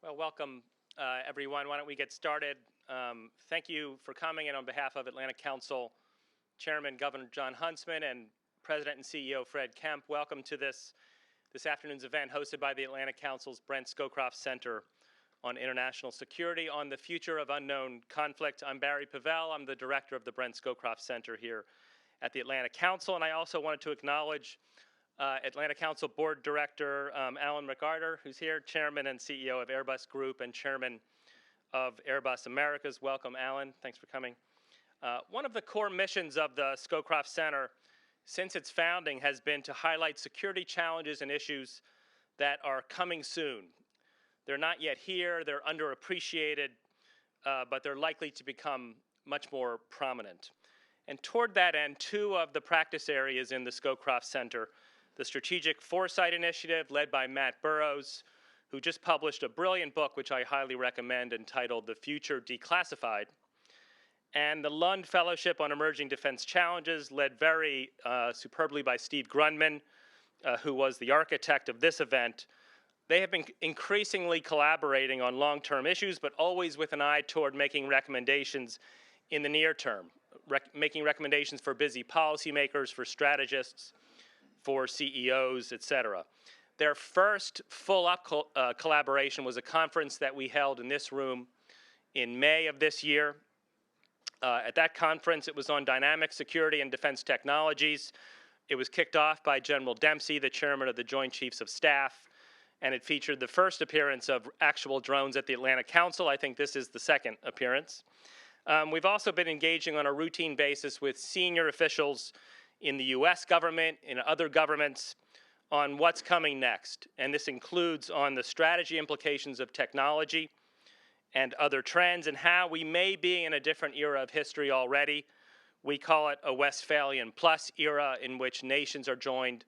Well, welcome, everyone. Why don't we get started? Thank you for coming, and on behalf of Atlantic Council Chairman Governor John Huntsman and President and CEO Fred Kemp, welcome to this afternoon's event hosted by the Atlantic Council's Brent Scowcroft Center on International Security on the Future of Unknown Conflict. I'm Barry Pavel. I'm the director of the Brent Scowcroft Center here at the Atlantic Council, and I also wanted to acknowledge Atlantic Council Board Director Alan McArthur, who's here, Chairman and CEO of Airbus Group and Chairman of Airbus Americas. Welcome, Alan. Thanks for coming. One of the core missions of the Scowcroft Center since its founding has been to highlight security challenges and issues that are coming soon. They're not yet here, they're underappreciated, but they're likely to become much more prominent. And toward that end, two of the practice areas in the Scowcroft Center, the Strategic Foresight Initiative, led by Matt Burrows, who just published a brilliant book, which I highly recommend, entitled The Future Declassified, and the Lund Fellowship on Emerging Defense Challenges, led very superbly by Steve Grundman, who was the architect of this event. They have been increasingly collaborating on long-term issues, but always with an eye toward making recommendations in the near term, making recommendations for busy policymakers, for strategists, for CEOs, etc. Their first full-up collaboration was a conference that we held in this room in May of this year. At that conference, it was on dynamic security and defense technologies. It was kicked off by General Dempsey, the chairman of the Joint Chiefs of Staff, and it featured the first appearance of actual drones at the Atlantic Council. I think this is the second appearance. We've also been engaging on a routine basis with senior officials in the U.S. government, in other governments, on what's coming next. And this includes on the strategy implications of technology and other trends and how we may be in a different era of history already. We call it a Westphalian Plus era, in which nations are joined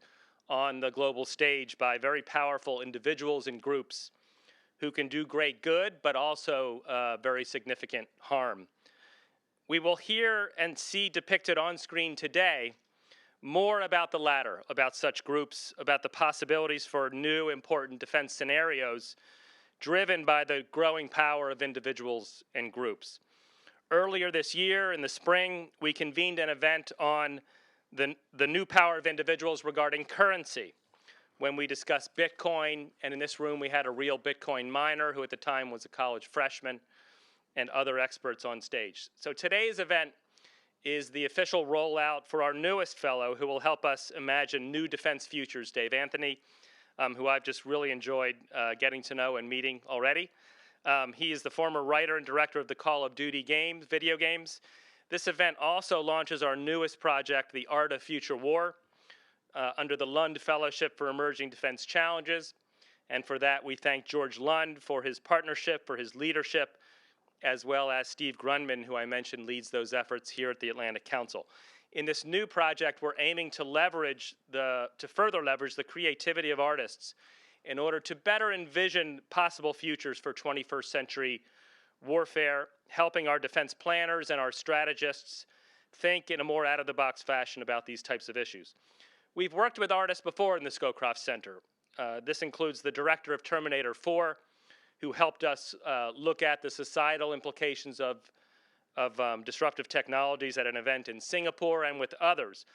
on the global stage by very powerful individuals and groups who can do great good, but also very significant harm. We will hear and see depicted on screen today more about the latter, about such groups, about the possibilities for new important defense scenarios driven by the growing power of individuals and groups. Earlier this year, in the spring, we convened an event on the new power of individuals regarding currency, when we discussed Bitcoin, and in this room we had a real Bitcoin miner who at the time was a college freshman, and other experts on stage. So today's event is the official rollout for our newest fellow who will help us imagine new defense futures, Dave Anthony, who I've just really enjoyed getting to know and meeting already. He is the former writer and director of the Call of Duty games, video games. This event also launches our newest project, The Art of Future War, under the Lund Fellowship for Emerging Defense Challenges. And for that, we thank George Lund for his partnership, for his leadership, as well as Steve Grundman, who I mentioned leads those efforts here at the Atlantic Council. In this new project, we're aiming to further leverage the creativity of artists in order to better envision possible futures for 21st century warfare, helping our defense planners and our strategists think in a more out-of-the-box fashion about these types of issues. We've worked with artists before in the Scowcroft Center. This includes the director of Terminator 4, who helped us look at the societal implications of disruptive technologies at an event in Singapore and with others.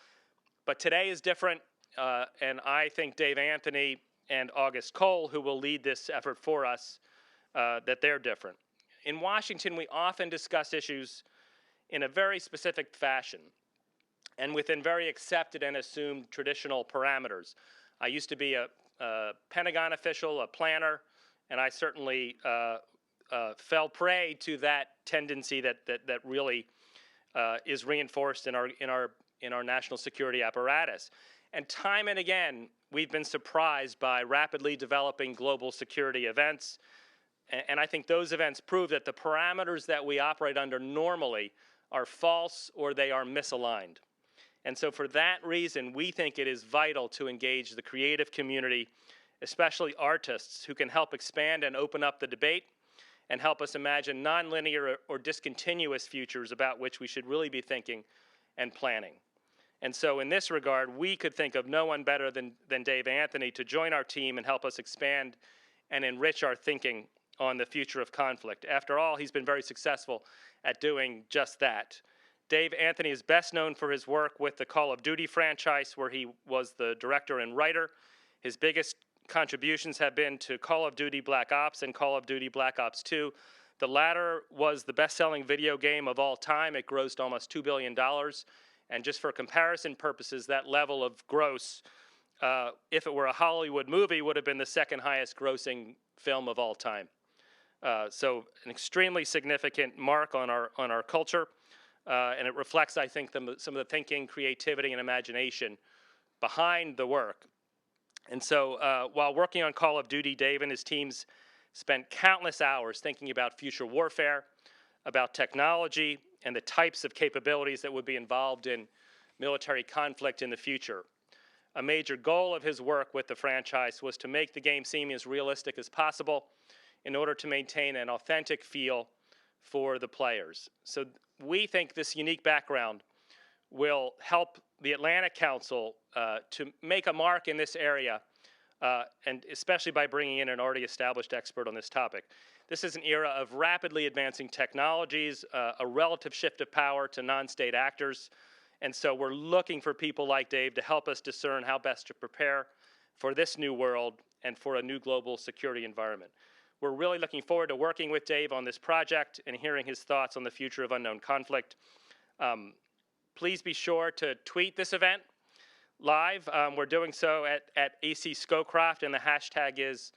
But today is different, and I think Dave Anthony and August Cole, who will lead this effort for us, that they're different. In Washington, we often discuss issues in a very specific fashion and within very accepted and assumed traditional parameters. I used to be a Pentagon official, a planner, and I certainly fell prey to that tendency that really is reinforced in our national security apparatus. And time and again, we've been surprised by rapidly developing global security events. And I think those events prove that the parameters that we operate under normally are false or they are misaligned. And so for that reason, we think it is vital to engage the creative community, especially artists, who can help expand and open up the debate and help us imagine nonlinear or discontinuous futures about which we should really be thinking and planning. And so in this regard, we could think of no one better than Dave Anthony to join our team and help us expand and enrich our thinking on the future of conflict. After all, he's been very successful at doing just that. Dave Anthony is best known for his work with the Call of Duty franchise, where he was the director and writer. His biggest contributions have been to Call of Duty Black Ops and Call of Duty Black Ops 2. The latter was the best-selling video game of all time. It grossed almost $2 billion. And just for comparison purposes, that level of gross, if it were a Hollywood movie, would have been the second highest grossing film of all time. So an extremely significant mark on our culture. And it reflects, I think, some of the thinking, creativity, and imagination behind the work. And so while working on Call of Duty, Dave and his teams spent countless hours thinking about future warfare, about technology, and the types of capabilities that would be involved in military conflict in the future. A major goal of his work with the franchise was to make the game seem as realistic as possible in order to maintain an authentic feel for the players. So we think this unique background will help the Atlantic Council to make a mark in this area, and especially by bringing in an already established expert on this topic. This is an era of rapidly advancing technologies, a relative shift of power to non-state actors, and so we're looking for people like Dave to help us discern how best to prepare for this new world and for a new global security environment. We're really looking forward to working with Dave on this project and hearing his thoughts on the future of unknown conflict. Please be sure to tweet this event live. We're doing so at AC Scowcroft, and the hashtag is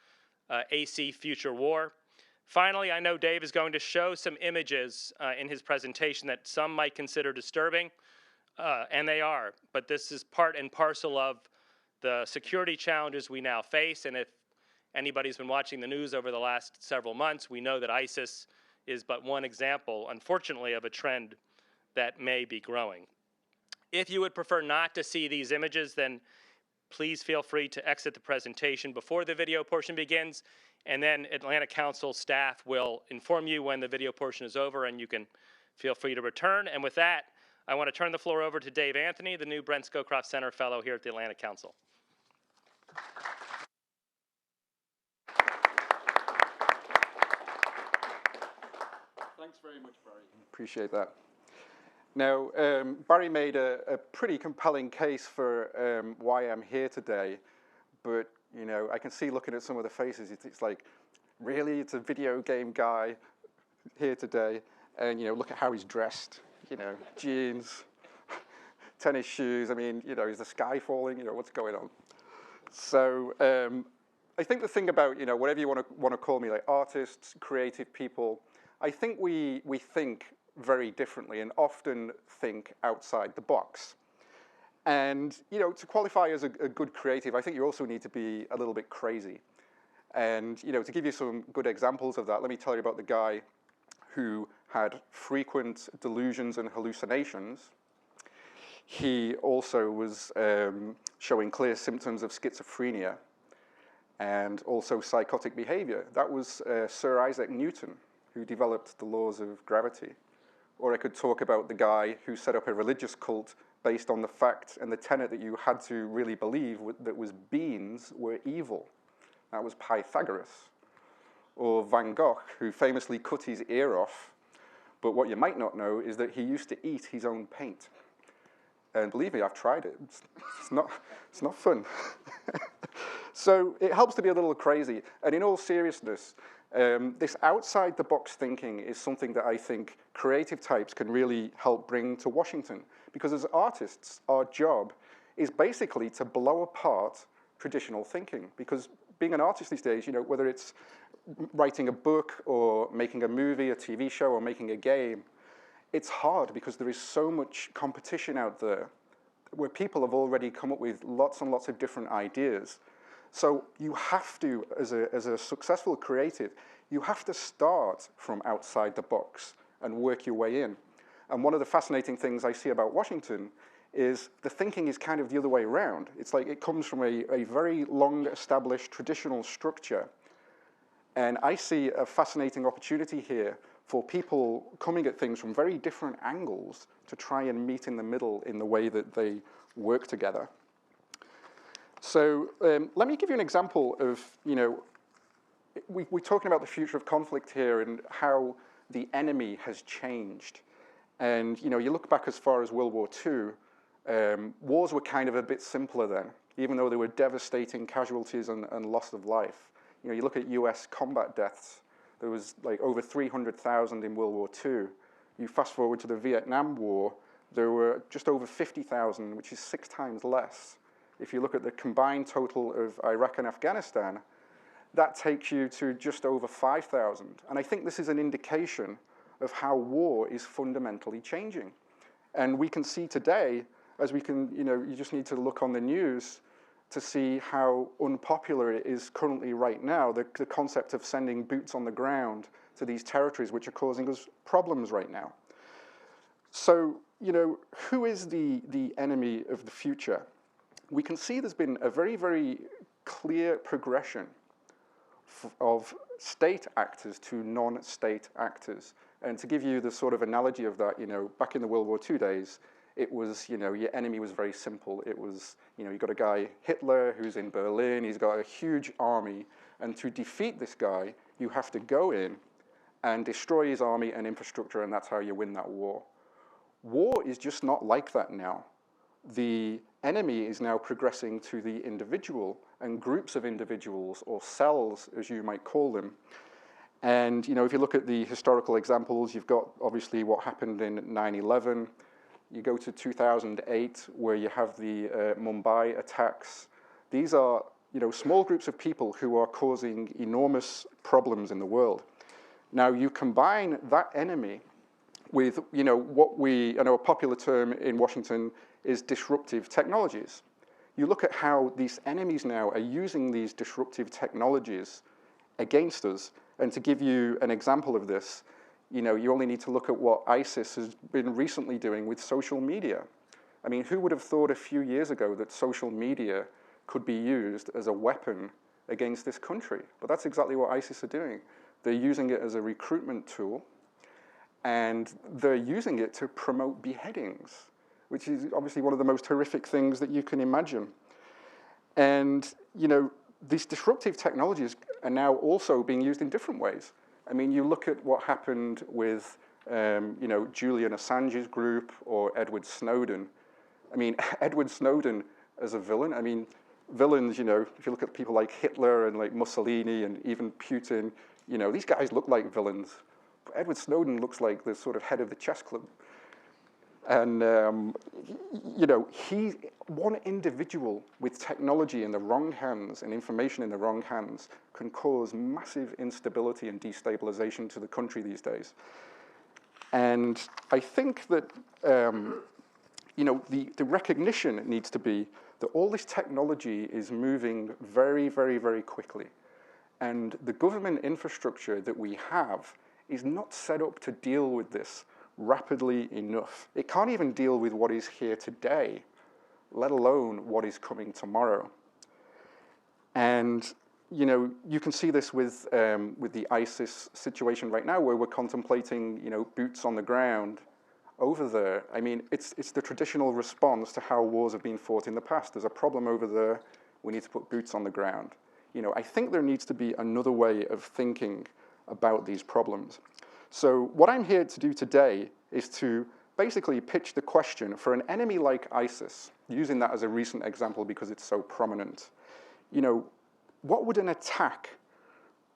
AC Future War. Finally, I know Dave is going to show some images in his presentation that some might consider disturbing, and they are, but this is part and parcel of the security challenges we now face. And if anybody's been watching the news over the last several months, we know that ISIS is but one example, unfortunately, of a trend that may be growing. If you would prefer not to see these images, then please feel free to exit the presentation before the video portion begins, and then Atlantic Council staff will inform you when the video portion is over, and you can feel free to return. And with that, I want to turn the floor over to Dave Anthony, the new Brent Scowcroft Center Fellow here at the Atlantic Council. Thanks very much, Barry. Appreciate that. Now, Barry made a pretty compelling case for why I'm here today, but you know, I can see looking at some of the faces, it's like, really, it's a video game guy here today, and you know, look at how he's dressed. You know, jeans, tennis shoes. I mean, you know, is the sky falling? You know, what's going on? So I think the thing about, you know, whatever you want to call me, like artists, creative people, I think we think very differently and often think outside the box. And, you know, to qualify as a good creative, I think you also need to be a little bit crazy. And, you know, to give you some good examples of that, let me tell you about the guy who had frequent delusions and hallucinations. He also was showing clear symptoms of schizophrenia and also psychotic behavior. That was Sir Isaac Newton, who developed the laws of gravity. Or I could talk about the guy who set up a religious cult based on the fact and the tenet that you had to really believe that was beans were evil. That was Pythagoras. Or Van Gogh, who famously cut his ear off. But what you might not know is that he used to eat his own paint. And believe me, I've tried it. It's not fun. So it helps to be a little crazy. And in all seriousness, this outside-the-box thinking is something that I think creative types can really help bring to Washington. Because as artists, our job is basically to blow apart traditional thinking. Because being an artist these days, you know, whether it's writing a book or making a movie, a TV show, or making a game, it's hard because there is so much competition out there where people have already come up with lots and lots of different ideas. So you have to, as a successful creative, you have to start from outside the box and work your way in. And one of the fascinating things I see about Washington is the thinking is kind of the other way around. It's like it comes from a very long established traditional structure. And I see a fascinating opportunity here for people coming at things from very different angles to try and meet in the middle in the way that they work together. So let me give you an example of, you know, we're talking about the future of conflict here and how the enemy has changed. And you look back as far as World War II, wars were kind of a bit simpler then, even though there were devastating casualties and loss of life. You look at US combat deaths, there was like over 300,000 in World War II. You fast forward to the Vietnam War, there were just over 50,000, which is 6 times less. If you look at the combined total of Iraq and Afghanistan, that takes you to just over 5,000. And I think this is an indication of how war is fundamentally changing. And we can see today, as we can, you just need to look on the news to see how unpopular it is currently right now, the concept of sending boots on the ground to these territories which are causing us problems right now. So, who is the enemy of the future? We can see there's been a very, very clear progression of state actors to non-state actors. And to give you the sort of analogy of that, back in the World War II days, it was, your enemy was very simple. It was, you've got a guy, Hitler, who's in Berlin. He's got a huge army. And to defeat this guy, you have to go in and destroy his army and infrastructure, and that's how you win that war. War is just not like that now. The enemy is now progressing to the individual and groups of individuals, or cells, as you might call them. And if you look at the historical examples, you've got obviously what happened in 9/11. You go to 2008, where you have the Mumbai attacks. These are small groups of people who are causing enormous problems in the world. Now you combine that enemy with what I know a popular term in Washington is disruptive technologies. You look at how these enemies now are using these disruptive technologies against us. And to give you an example of this, you only need to look at what ISIS has been recently doing with social media. I mean, who would have thought a few years ago that social media could be used as a weapon against this country? But that's exactly what ISIS are doing. They're using it as a recruitment tool, and they're using it to promote beheadings, which is obviously one of the most horrific things that you can imagine. And, these disruptive technologies are now also being used in different ways. I mean, you look at what happened with, Julian Assange's group or Edward Snowden. I mean, Edward Snowden as a villain, I mean, villains, if you look at people like Hitler and like Mussolini and even Putin, these guys look like villains. But Edward Snowden looks like the sort of head of the chess club. And, he, one individual with technology in the wrong hands and information in the wrong hands can cause massive instability and destabilization to the country these days. And I think that, the recognition needs to be that all this technology is moving very, very, very quickly. And the government infrastructure that we have is not set up to deal with this rapidly enough. It can't even deal with what is here today, let alone what is coming tomorrow. And you can see this with the ISIS situation right now, where we're contemplating boots on the ground over there. I mean, it's the traditional response to how wars have been fought in the past. There's a problem over there, we need to put boots on the ground. I think there needs to be another way of thinking about these problems. So what I'm here to do today is to basically pitch the question for an enemy like ISIS, using that as a recent example because it's so prominent. What would an attack,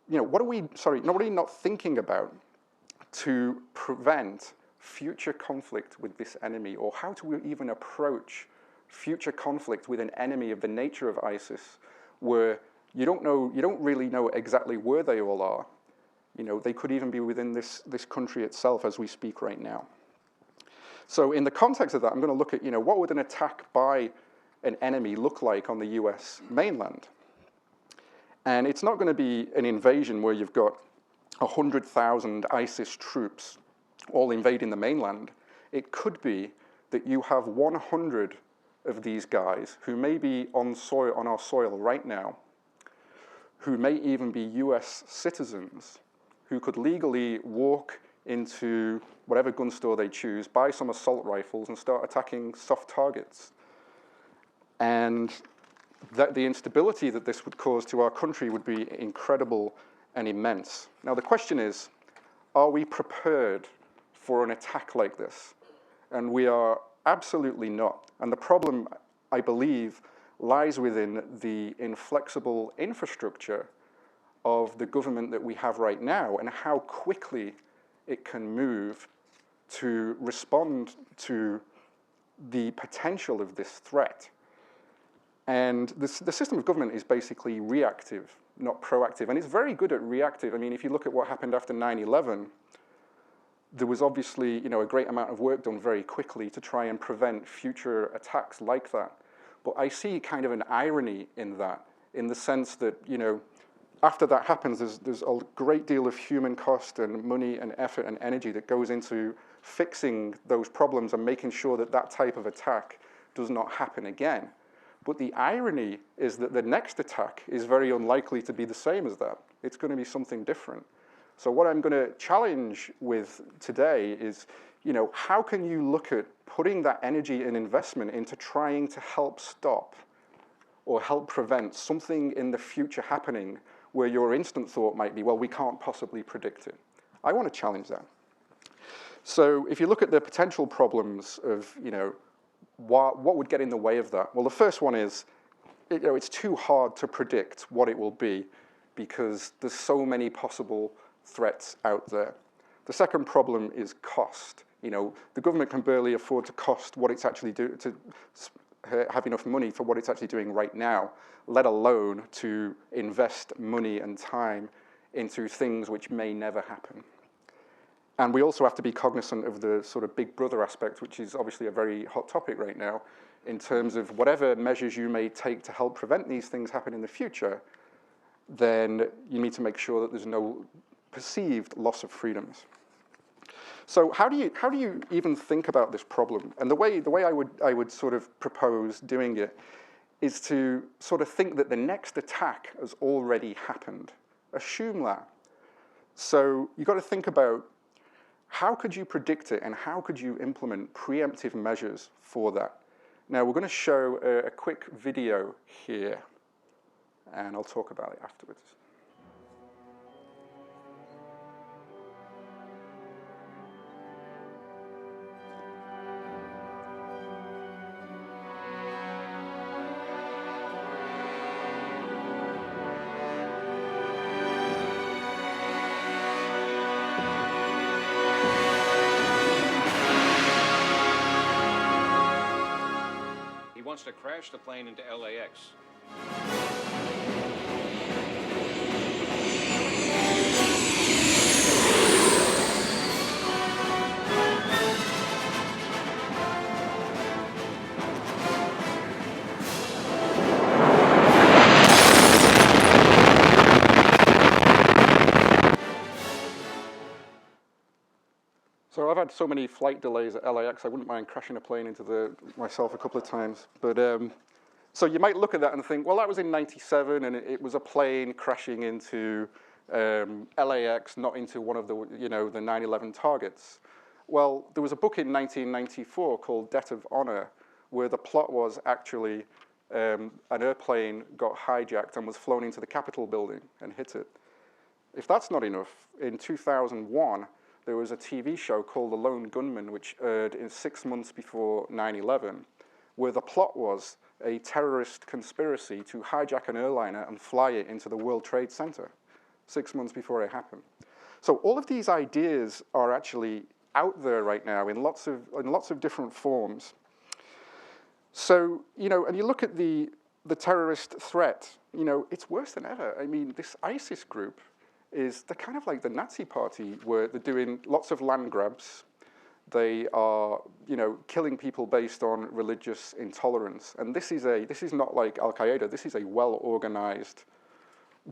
what are we not thinking about to prevent future conflict with this enemy? Or how do we even approach future conflict with an enemy of the nature of ISIS, where you don't really know exactly where they all are? They could even be within this country itself as we speak right now. So in the context of that, I'm going to look at, what would an attack by an enemy look like on the US mainland? And it's not going to be an invasion where you've got 100,000 ISIS troops all invading the mainland. It could be that you have 100 of these guys who may be on our soil right now, who may even be US citizens, who could legally walk into whatever gun store they choose, buy some assault rifles, and start attacking soft targets. And that the instability that this would cause to our country would be incredible and immense. Now the question is, are we prepared for an attack like this? And we are absolutely not. And the problem, I believe, lies within the inflexible infrastructure of the government that we have right now and how quickly it can move to respond to the potential of this threat. And the system of government is basically reactive, not proactive. And it's very good at reactive. I mean, if you look at what happened after 9/11, there was obviously, a great amount of work done very quickly to try and prevent future attacks like that. But I see kind of an irony in that, in the sense that, after that happens, there's a great deal of human cost and money and effort and energy that goes into fixing those problems and making sure that that type of attack does not happen again. But the irony is that the next attack is very unlikely to be the same as that. It's going to be something different. So what I'm going to challenge with today is, how can you look at putting that energy and investment into trying to help stop or help prevent something in the future happening where your instant thought might be, well, we can't possibly predict it. I want to challenge that. So if you look at the potential problems of, what would get in the way of that? Well, the first one is, it's too hard to predict what it will be because there's so many possible threats out there. The second problem is cost. The government can barely afford to cost what it's actually to have enough money for what it's actually doing right now, let alone to invest money and time into things which may never happen. And we also have to be cognizant of the sort of big brother aspect, which is obviously a very hot topic right now, in terms of whatever measures you may take to help prevent these things happen in the future, then you need to make sure that there's no perceived loss of freedoms. So how do you even think about this problem? And the way I would sort of propose doing it is to sort of think that the next attack has already happened. Assume that. So you've got to think about how could you predict it and how could you implement preemptive measures for that? Now we're going to show a quick video here, and I'll talk about it afterwards. To crash the plane into LAX. So I've had so many flight delays at LAX, I wouldn't mind crashing a plane into myself a couple of times. But so you might look at that and think, well, that was in '97, and it was a plane crashing into LAX, not into one of the the 9/11 targets. Well, there was a book in 1994 called Debt of Honor, where the plot was actually an airplane got hijacked and was flown into the Capitol building and hit it. If that's not enough, in 2001, there was a TV show called The Lone Gunman, which aired in 6 months before 9/11, where the plot was a terrorist conspiracy to hijack an airliner and fly it into the World Trade Center 6 months before it happened. So all of these ideas are actually out there right now in lots of different forms. So, and you look at the terrorist threat, it's worse than ever. I mean, this ISIS group they're kind of like the Nazi party, where they're doing lots of land grabs. They are, killing people based on religious intolerance. And this is not like Al-Qaeda. This is a well-organized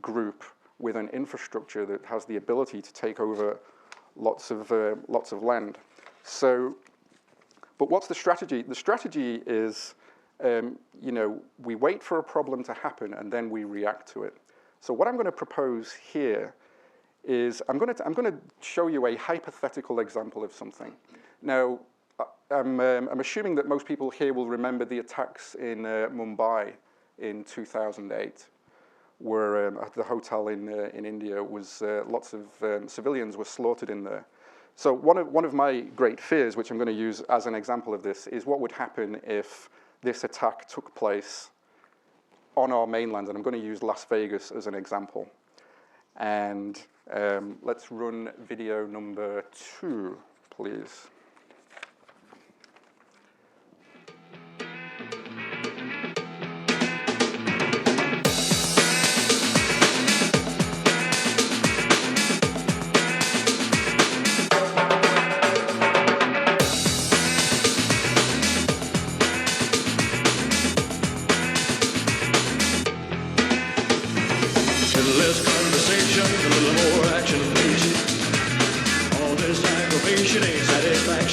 group with an infrastructure that has the ability to take over lots of land. So, but what's the strategy? The strategy is, we wait for a problem to happen and then we react to it. So what I'm going to propose here is I'm going to show you a hypothetical example of something. Now, I'm assuming that most people here will remember the attacks in Mumbai in 2008. where at the hotel in India was lots of civilians were slaughtered in there. So one of my great fears, which I'm going to use as an example of this, is what would happen if this attack took place on our mainland, and I'm going to use Las Vegas as an example. And let's run video number 2, please.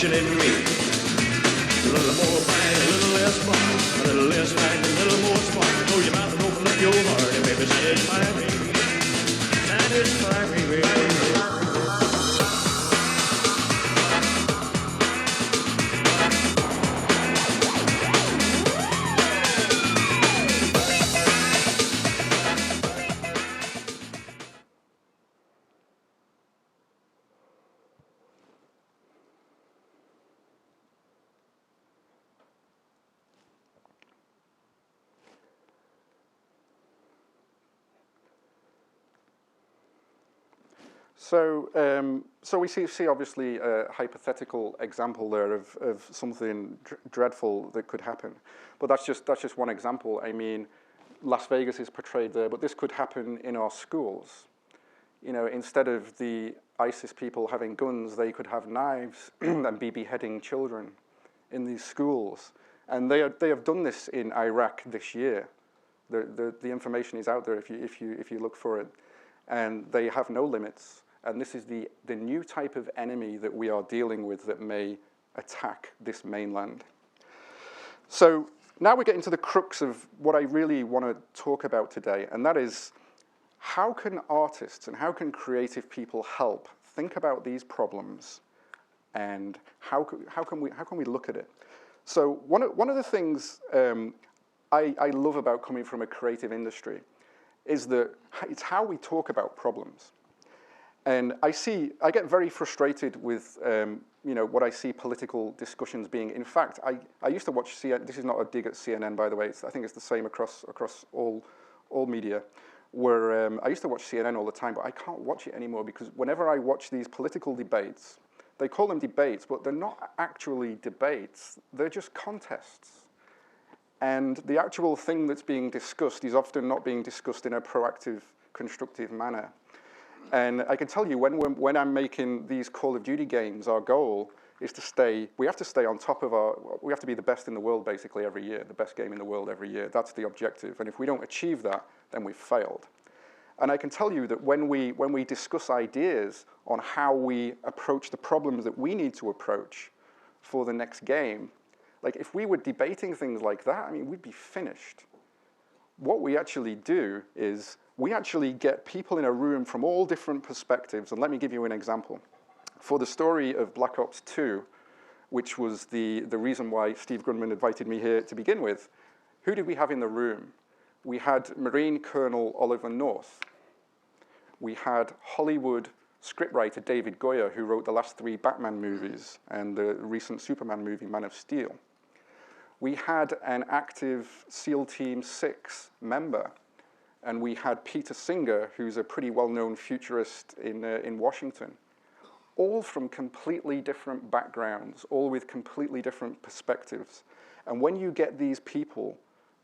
In me. A little more bang, a little less fun. A little less bang, a little more spark. Close your mouth and open up your heart and maybe satisfy me. Satisfy me, baby. So we see obviously a hypothetical example there of something dreadful that could happen, but that's just one example. I mean, Las Vegas is portrayed there, but this could happen in our schools. You know, instead of the ISIS people having guns, they could have knives and be beheading children in these schools. And they have done this in Iraq this year. The information is out there if you look for it, and they have no limits. And this is the new type of enemy that we are dealing with that may attack this mainland. So now we're getting to the crux of what I really want to talk about today, and that is how can artists and how can creative people help think about these problems, and how can we look at it? So one of the things I love about coming from a creative industry is that it's how we talk about problems. And I get very frustrated with what I see political discussions being. In fact, I used to watch CNN. This is not a dig at CNN, by the way. I think it's the same across all media. Where I used to watch CNN all the time, but I can't watch it anymore because whenever I watch these political debates, they call them debates, but they're not actually debates. They're just contests. And the actual thing that's being discussed is often not being discussed in a proactive, constructive manner. And I can tell you, when I'm making these Call of Duty games, our goal is we have to stay on top of we have to be the best in the world basically every year, the best game in the world every year. That's the objective. And if we don't achieve that, then we've failed. And I can tell you that when we discuss ideas on how we approach the problems that we need to approach for the next game, like if we were debating things like that, I mean, we'd be finished. What we actually do is we actually get people in a room from all different perspectives. And let me give you an example. For the story of Black Ops 2, which was the reason why Steve Grundman invited me here to begin with, who did we have in the room? We had Marine Colonel Oliver North. We had Hollywood scriptwriter David Goyer, who wrote the last 3 Batman movies and the recent Superman movie, Man of Steel. We had an active SEAL Team 6 member, and we had Peter Singer, who's a pretty well-known futurist in Washington, all from completely different backgrounds, all with completely different perspectives. And when you get these people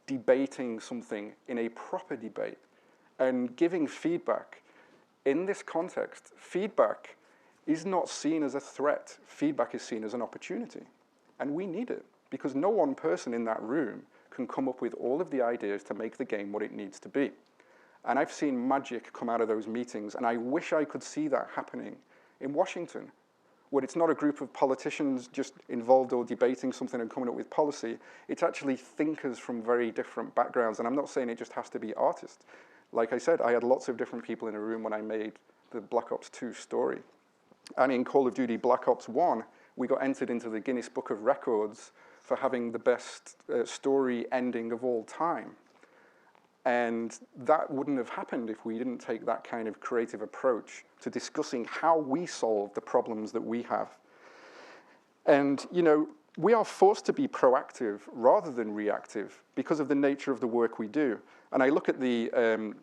debating something in a proper debate and giving feedback, in this context, feedback is not seen as a threat. Feedback is seen as an opportunity. And we need it, because no one person in that room can come up with all of the ideas to make the game what it needs to be. And I've seen magic come out of those meetings, and I wish I could see that happening in Washington, where it's not a group of politicians just involved or debating something and coming up with policy. It's actually thinkers from very different backgrounds, and I'm not saying it just has to be artists. Like I said, I had lots of different people in a room when I made the Black Ops 2 story. And in Call of Duty Black Ops 1, we got entered into the Guinness Book of Records for having the best story ending of all time. And that wouldn't have happened if we didn't take that kind of creative approach to discussing how we solve the problems that we have. And, you know, we are forced to be proactive rather than reactive because of the nature of the work we do. And I look at the,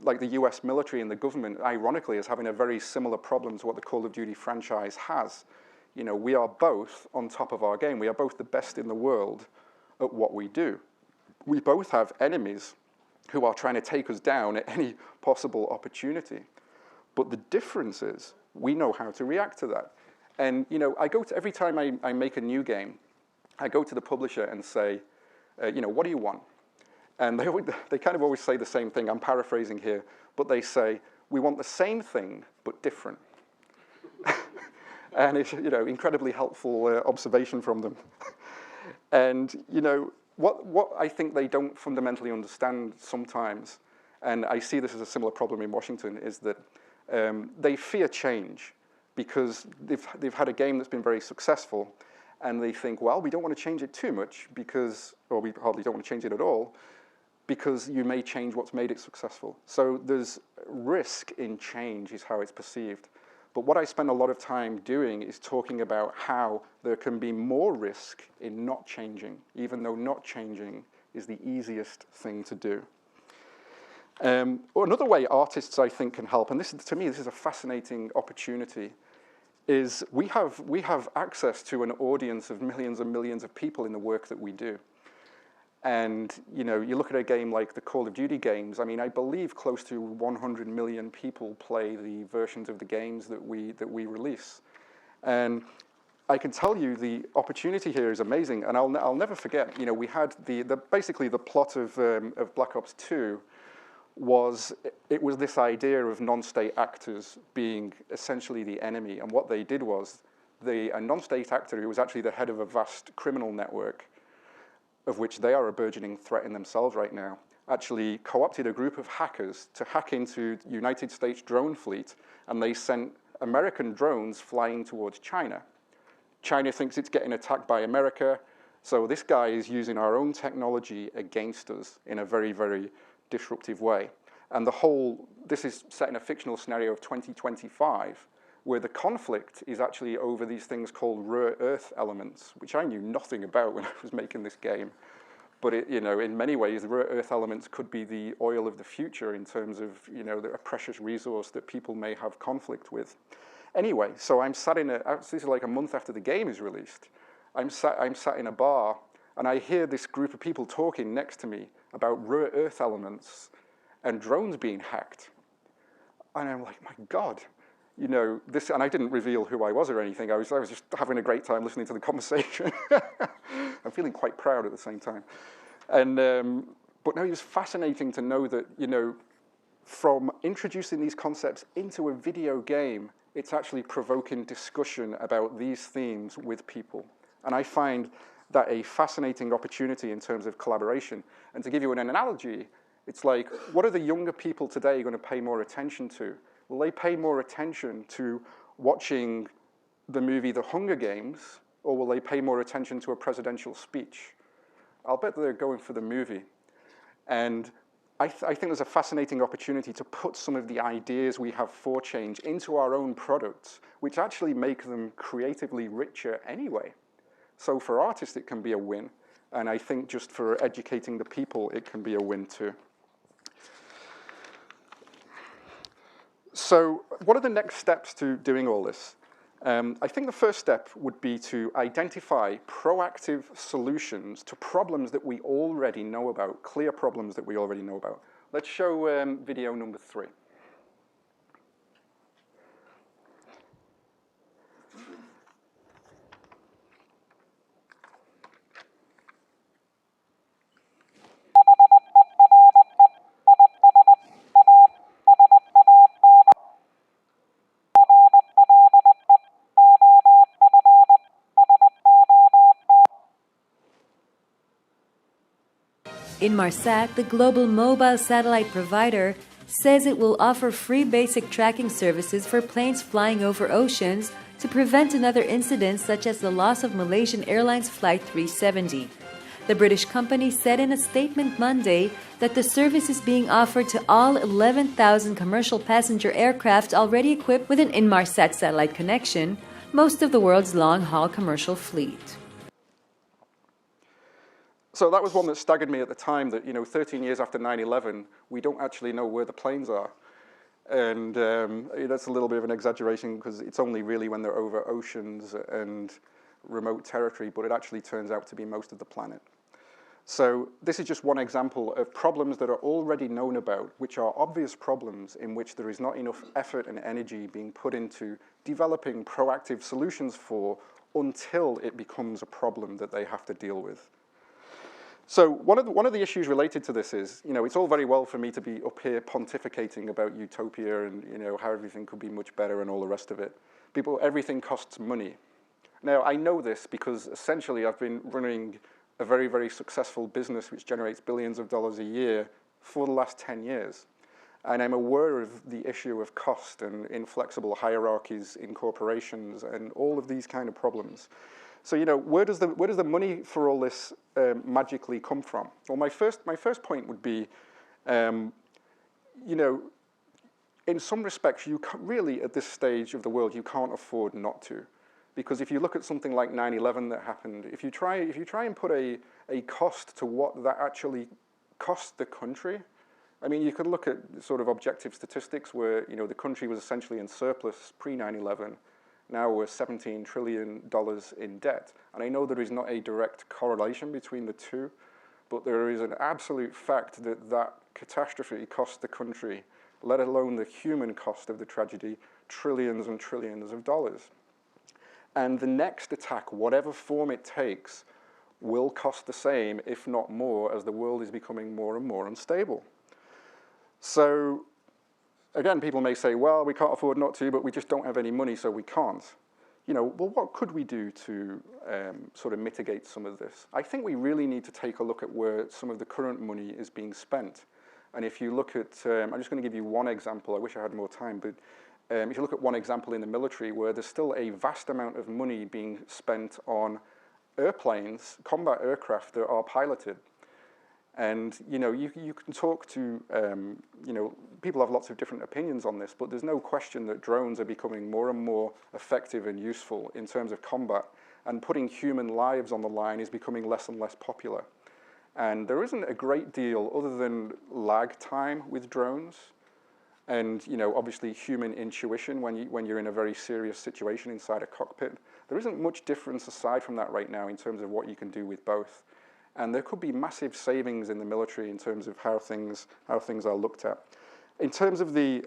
like the US military and the government, ironically, as having a very similar problem to what the Call of Duty franchise has. You know, we are both on top of our game. We are both the best in the world at what we do. We both have enemies who are trying to take us down at any possible opportunity. But the difference is we know how to react to that. And, you know, I go to, every time I make a new game, I go to the publisher and say, you know, what do you want? And they kind of always say the same thing. I'm paraphrasing here, but they say, we want the same thing, but different. And it's, you know, incredibly helpful observation from them. And, you know, what I think they don't fundamentally understand sometimes, and I see this as a similar problem in Washington, is that they fear change because they've had a game that's been very successful, and they think, well, we don't want to change it too much because, or we hardly don't want to change it at all, because you may change what's made it successful. So there's risk in change is how it's perceived. But what I spend a lot of time doing is talking about how there can be more risk in not changing, even though not changing is the easiest thing to do. Or another way artists, I think, can help, and this, to me, this is a fascinating opportunity, is we have access to an audience of millions and millions of people in the work that we do. And, you know, you look at a game like the Call of Duty games, I mean, I believe close to 100 million people play the versions of the games that we release. And I can tell you the opportunity here is amazing, and I'll never forget, you know, we had basically the plot of Black Ops 2 was this idea of non-state actors being essentially the enemy, and what they did was a non-state actor who was actually the head of a vast criminal network, of which they are a burgeoning threat in themselves right now, actually co-opted a group of hackers to hack into the United States drone fleet, and they sent American drones flying towards China. China thinks it's getting attacked by America, so this guy is using our own technology against us in a very, very disruptive way. And this is set in a fictional scenario of 2025, where the conflict is actually over these things called rare earth elements, which I knew nothing about when I was making this game. But you know, in many ways, rare earth elements could be the oil of the future in terms of, you know, a precious resource that people may have conflict with. Anyway, so I'm sat this is like a month after the game is released. I'm sat in a bar, and I hear this group of people talking next to me about rare earth elements and drones being hacked. And I'm like, my God. You know, this, and I didn't reveal who I was or anything. I was just having a great time listening to the conversation. I'm feeling quite proud at the same time. And, but no, it was fascinating to know that, you know, from introducing these concepts into a video game, it's actually provoking discussion about these themes with people. And I find that a fascinating opportunity in terms of collaboration. And to give you an analogy, it's like, what are the younger people today going to pay more attention to? Will they pay more attention to watching the movie The Hunger Games, or will they pay more attention to a presidential speech? I'll bet they're going for the movie. And I think there's a fascinating opportunity to put some of the ideas we have for change into our own products, which actually make them creatively richer anyway. So for artists, it can be a win. And I think just for educating the people, it can be a win too. So what are the next steps to doing all this? I think the first step would be to identify proactive solutions to problems that we already know about, clear problems that we already know about. Let's show video number 3. Inmarsat, the global mobile satellite provider, says it will offer free basic tracking services for planes flying over oceans to prevent another incident such as the loss of Malaysian Airlines Flight 370. The British company said in a statement Monday that the service is being offered to all 11,000 commercial passenger aircraft already equipped with an Inmarsat satellite connection, most of the world's long-haul commercial fleet. So that was one that staggered me at the time, that 13 years after 9/11, we don't actually know where the planes are. And that's a little bit of an exaggeration because it's only really when they're over oceans and remote territory, but it actually turns out to be most of the planet. So this is just one example of problems that are already known about, which are obvious problems in which there is not enough effort and energy being put into developing proactive solutions for until it becomes a problem that they have to deal with. So one of the issues related to this is, it's all very well for me to be up here pontificating about utopia and, how everything could be much better and all the rest of it. Everything costs money. Now, I know this because essentially I've been running a very, very successful business which generates billions of dollars a year for the last 10 years. And I'm aware of the issue of cost and inflexible hierarchies in corporations and all of these kind of problems. So, where does the money for all this magically come from? Well, my first point would be, in some respects, you really, at this stage of the world, you can't afford not to. Because if you look at something like 9/11 that happened, if you try and put a cost to what that actually cost the country, I mean, you could look at sort of objective statistics where, the country was essentially in surplus pre-9/11. Now we're $17 trillion in debt. And I know there is not a direct correlation between the two, but there is an absolute fact that that catastrophe cost the country, let alone the human cost of the tragedy, trillions and trillions of dollars. And the next attack, whatever form it takes, will cost the same, if not more, as the world is becoming more and more unstable. So, again, people may say, well, we can't afford not to, but we just don't have any money, so we can't. Well, what could we do to sort of mitigate some of this? I think we really need to take a look at where some of the current money is being spent. And if you look at, I'm just going to give you one example. I wish I had more time, but if you look at one example in the military where there's still a vast amount of money being spent on airplanes, combat aircraft that are piloted. And, you can talk to, people have lots of different opinions on this, but there's no question that drones are becoming more and more effective and useful in terms of combat, and putting human lives on the line is becoming less and less popular. And there isn't a great deal other than lag time with drones and, obviously human intuition when you're in a very serious situation inside a cockpit. There isn't much difference aside from that right now in terms of what you can do with both. And there could be massive savings in the military in terms of how things are looked at. In terms of the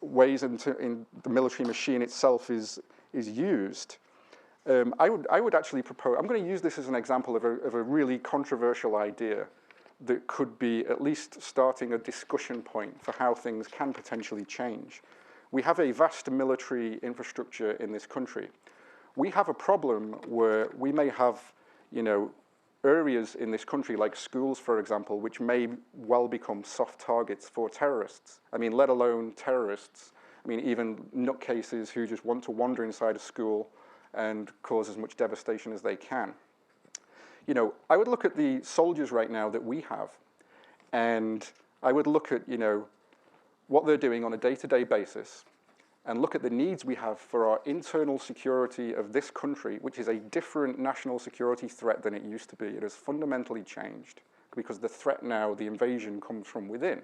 ways in the military machine itself is used, I would actually propose, I'm going to use this as an example of a really controversial idea that could be at least starting a discussion point for how things can potentially change. We have a vast military infrastructure in this country. We have a problem where we may have areas in this country, like schools, for example, which may well become soft targets for terrorists. I mean, let alone terrorists. I mean, even nutcases who just want to wander inside a school and cause as much devastation as they can. I would look at the soldiers right now that we have, and I would look at, what they're doing on a day-to-day basis, and look at the needs we have for our internal security of this country, which is a different national security threat than it used to be. It has fundamentally changed because the threat now, the invasion, comes from within.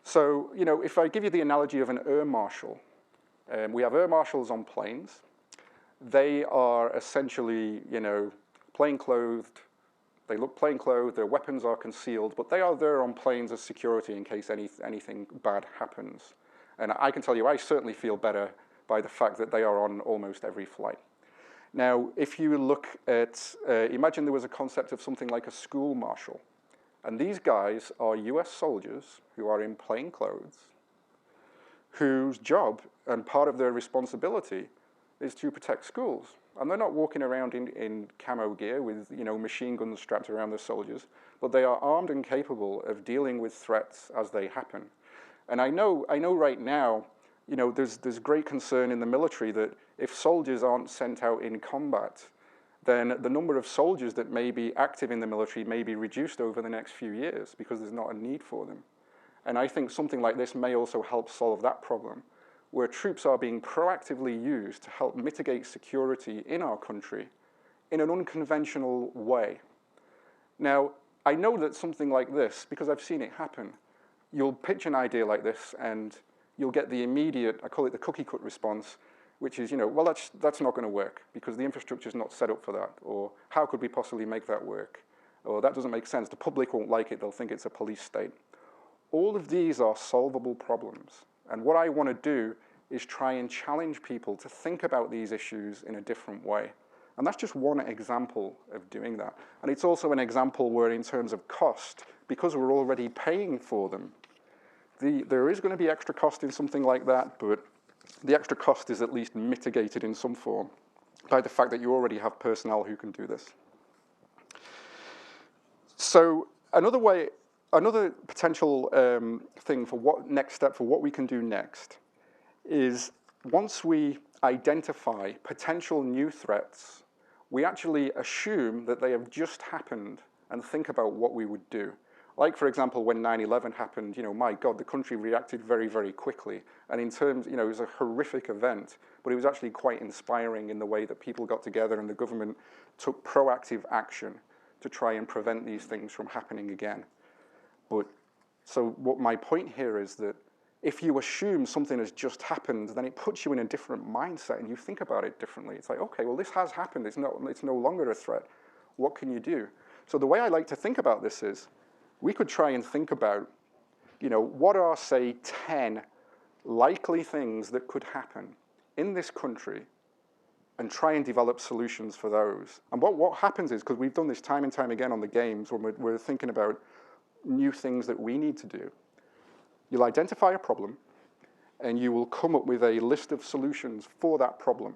So, if I give you the analogy of an air marshal, we have air marshals on planes. They are essentially, plainclothed. They look plainclothed, their weapons are concealed, but they are there on planes as security in case anything bad happens. And I can tell you, I certainly feel better by the fact that they are on almost every flight. Now, if you look at, imagine there was a concept of something like a school marshal. And these guys are US soldiers who are in plain clothes, whose job and part of their responsibility is to protect schools. And they're not walking around in camo gear with machine guns strapped around their soldiers, but they are armed and capable of dealing with threats as they happen. And I know right now, there's great concern in the military that if soldiers aren't sent out in combat, then the number of soldiers that may be active in the military may be reduced over the next few years because there's not a need for them. And I think something like this may also help solve that problem, where troops are being proactively used to help mitigate security in our country in an unconventional way. Now, I know that something like this, because I've seen it happen, you'll pitch an idea like this and you'll get the immediate, I call it the cookie-cut response, which is, well, that's not going to work because the infrastructure is not set up for that, or how could we possibly make that work, or that doesn't make sense, the public won't like it, they'll think it's a police state. All of these are solvable problems, and what I want to do is try and challenge people to think about these issues in a different way. And that's just one example of doing that. And it's also an example where, in terms of cost, because we're already paying for them, there is going to be extra cost in something like that, but the extra cost is at least mitigated in some form by the fact that you already have personnel who can do this. So another potential thing for next step for what we can do next is, once we identify potential new threats, we actually assume that they have just happened and think about what we would do. Like, for example, when 9/11 happened, my God, the country reacted very, very quickly. And in terms, it was a horrific event, but it was actually quite inspiring in the way that people got together and the government took proactive action to try and prevent these things from happening again. So what my point here is that if you assume something has just happened, then it puts you in a different mindset and you think about it differently. It's like, okay, well, this has happened. It's no longer a threat. What can you do? So the way I like to think about this is, we could try and think about, what are, say, 10 likely things that could happen in this country, and try and develop solutions for those. And what happens is, because we've done this time and time again on the games, when we're thinking about new things that we need to do, you'll identify a problem, and you will come up with a list of solutions for that problem.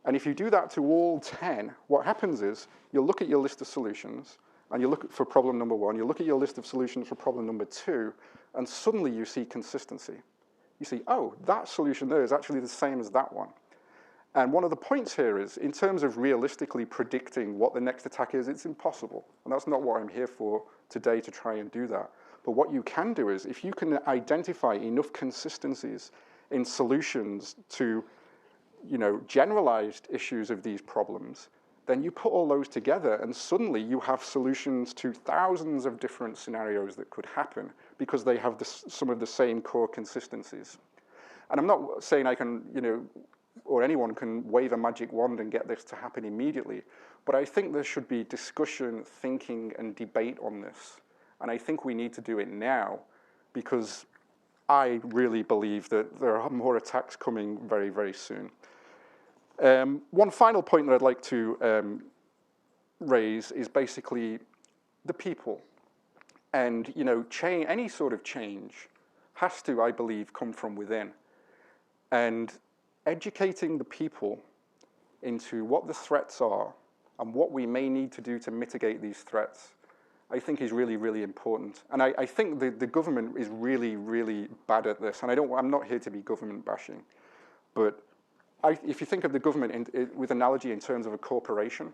And if you do that to all 10, what happens is, you'll look at your list of solutions, and you look for problem number 1, you look at your list of solutions for problem number 2, and suddenly you see consistency. You see, oh, that solution there is actually the same as that one. And one of the points here is, in terms of realistically predicting what the next attack is, it's impossible. And that's not what I'm here for today, to try and do that. But what you can do is, if you can identify enough consistencies in solutions to, generalized issues of these problems, then you put all those together and suddenly you have solutions to thousands of different scenarios that could happen because they have some of the same core consistencies. And I'm not saying I can, or anyone can wave a magic wand and get this to happen immediately, but I think there should be discussion, thinking, and debate on this. And I think we need to do it now, because I really believe that there are more attacks coming very, very soon. One final point that I'd like to raise is basically the people. And any sort of change has to, I believe, come from within. And educating the people into what the threats are and what we may need to do to mitigate these threats, I think is really, really important. And I think the government is really, really bad at this. And I'm not here to be government bashing, but if you think of the government with analogy in terms of a corporation,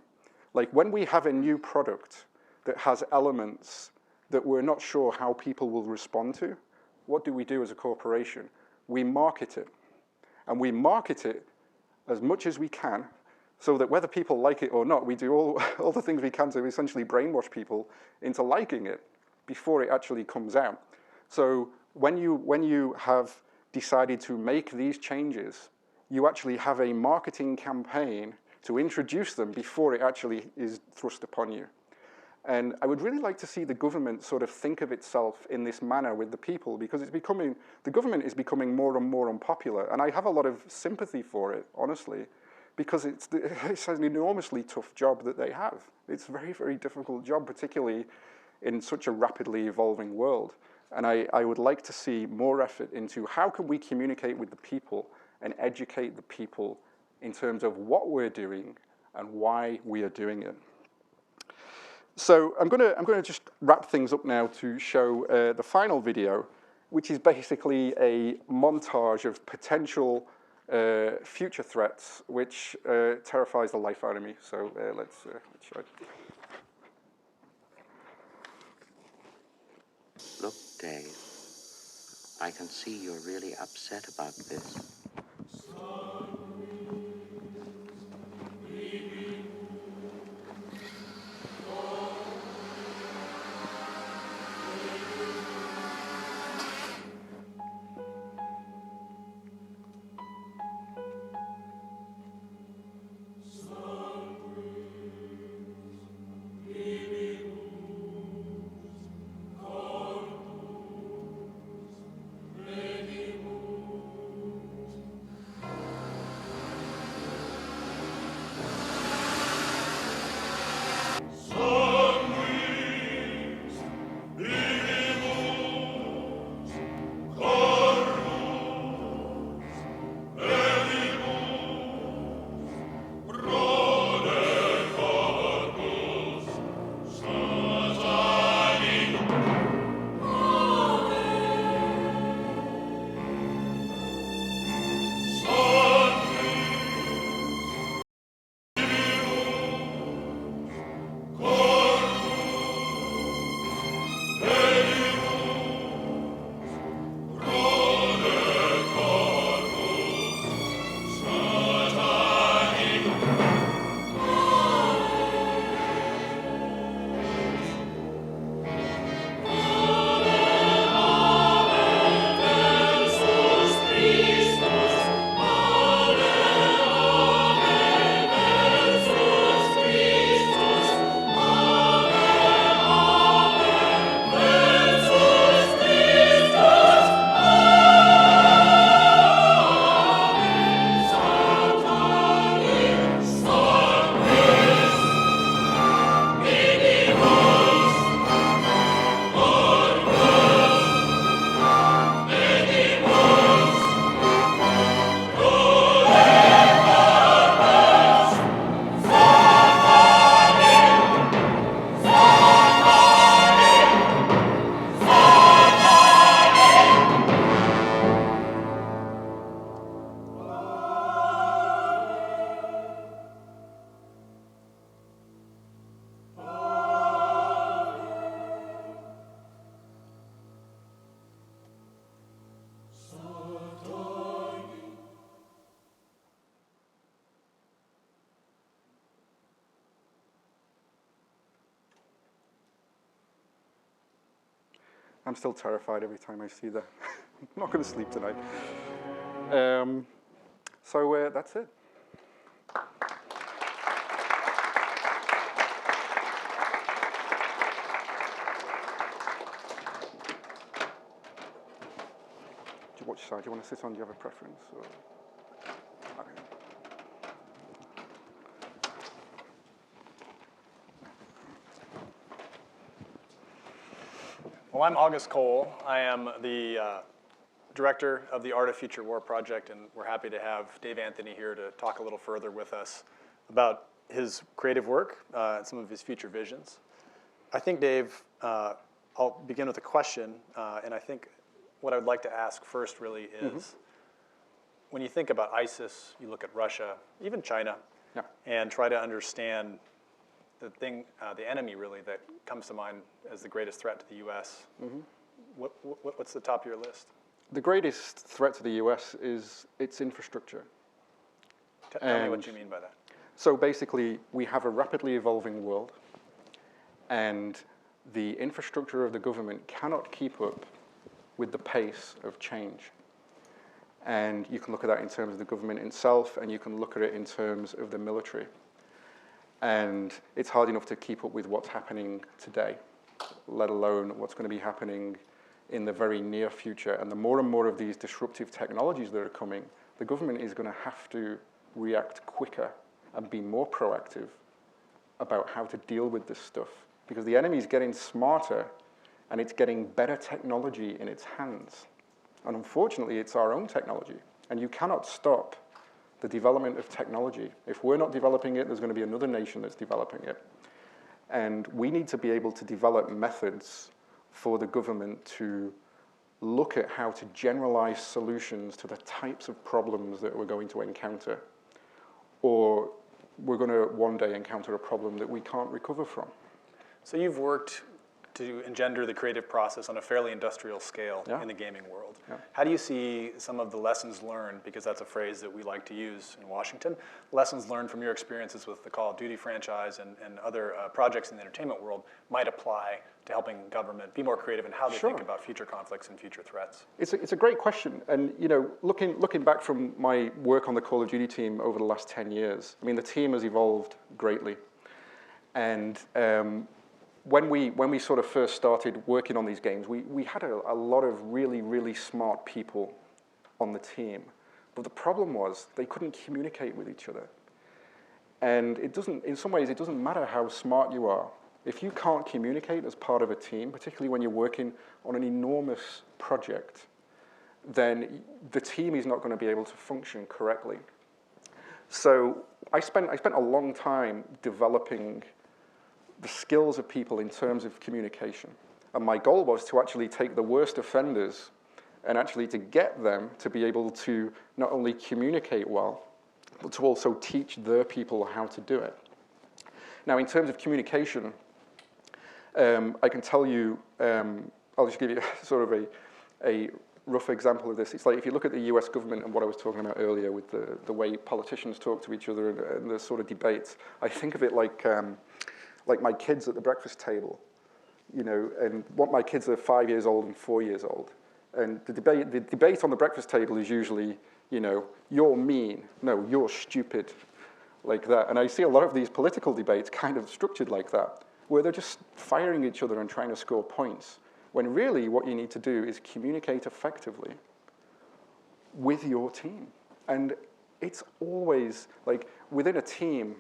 like when we have a new product that has elements that we're not sure how people will respond to, what do we do as a corporation? We market it. And we market it as much as we can, so that whether people like it or not, we do all the things we can to essentially brainwash people into liking it before it actually comes out. So when you have decided to make these changes, you actually have a marketing campaign to introduce them before it actually is thrust upon you. And I would really like to see the government sort of think of itself in this manner with the people, because the government is becoming more and more unpopular. And I have a lot of sympathy for it, honestly, because it's an enormously tough job that they have. It's a very, very difficult job, particularly in such a rapidly evolving world. And I would like to see more effort into how can we communicate with the people and educate the people in terms of what we're doing and why we are doing it. So I'm going to just wrap things up now to show the final video, which is basically a montage of potential future threats, which terrifies the life out of me. So let's show it. Look, Dave, I can see you're really upset about this. I'm still terrified every time I see that. I'm not going to sleep tonight. So that's it. Which side do you want to sit on? Do you have a preference? Or? Okay. Well, I'm August Cole. I am the director of the Art of Future War project, and we're happy to have Dave Anthony here to talk a little further with us about his creative work and some of his future visions. I think, Dave, I'll begin with a question, and I think what I would like to ask first really is, when you think about ISIS, you look at Russia, even China, and try to understand the enemy really that comes to mind as the greatest threat to the U.S. What's the top of your list? The greatest threat to the U.S. is its infrastructure. Tell me what you mean by that. So basically, we have a rapidly evolving world, and the infrastructure of the government cannot keep up with the pace of change. And you can look at that in terms of the government itself, and you can look at it in terms of the military. And it's hard enough to keep up with what's happening today, let alone what's going to be happening in the very near future. And the more and more of these disruptive technologies that are coming, the government is going to have to react quicker and be more proactive about how to deal with this stuff. Because the enemy is getting smarter, and it's getting better technology in its hands. And unfortunately, it's our own technology. And you cannot stop the development of technology. If we're not developing it, there's going to be another nation that's developing it. And we need to be able to develop methods for the government to look at how to generalize solutions to the types of problems that we're going to encounter, or we're going to one day encounter a problem that we can't recover from. So you've worked to engender the creative process on a fairly industrial scale in the gaming world. Yeah. How do you see some of the lessons learned, because that's a phrase that we like to use in Washington, lessons learned from your experiences with the Call of Duty franchise and other projects in the entertainment world might apply to helping government be more creative in how they think about future conflicts and future threats? It's a great question. And you know, looking back from my work on the Call of Duty team over the last 10 years, I mean, the team has evolved greatly. And when we sort of first started working on these games, we had a lot of really, really smart people on the team. But the problem was they couldn't communicate with each other. And in some ways, it doesn't matter how smart you are. If you can't communicate as part of a team, particularly when you're working on an enormous project, then the team is not going to be able to function correctly. So I spent a long time developing the skills of people in terms of communication. And my goal was to actually take the worst offenders and actually to get them to be able to not only communicate well, but to also teach their people how to do it. Now, in terms of communication, I can tell you, I'll just give you sort of a rough example of this. It's like if you look at the US government and what I was talking about earlier with the way politicians talk to each other and the sort of debates, I think of it like my kids at the breakfast table, you know, and what my kids are 5 years old and 4 years old. And the debate on the breakfast table is usually, you know, you're mean, no, you're stupid, like that. And I see a lot of these political debates kind of structured like that, where they're just firing each other and trying to score points, when really what you need to do is communicate effectively with your team. And it's always, like, within a team,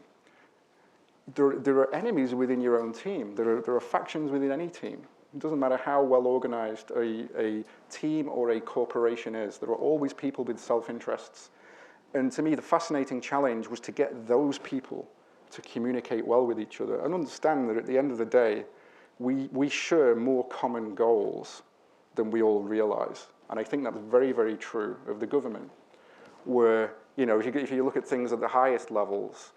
there are enemies within your own team. There are factions within any team. It doesn't matter how well organized a team or a corporation is. There are always people with self-interests. And to me, the fascinating challenge was to get those people to communicate well with each other and understand that at the end of the day, we share more common goals than we all realize. And I think that's very, very true of the government, where, you know, if you look at things at the highest levels,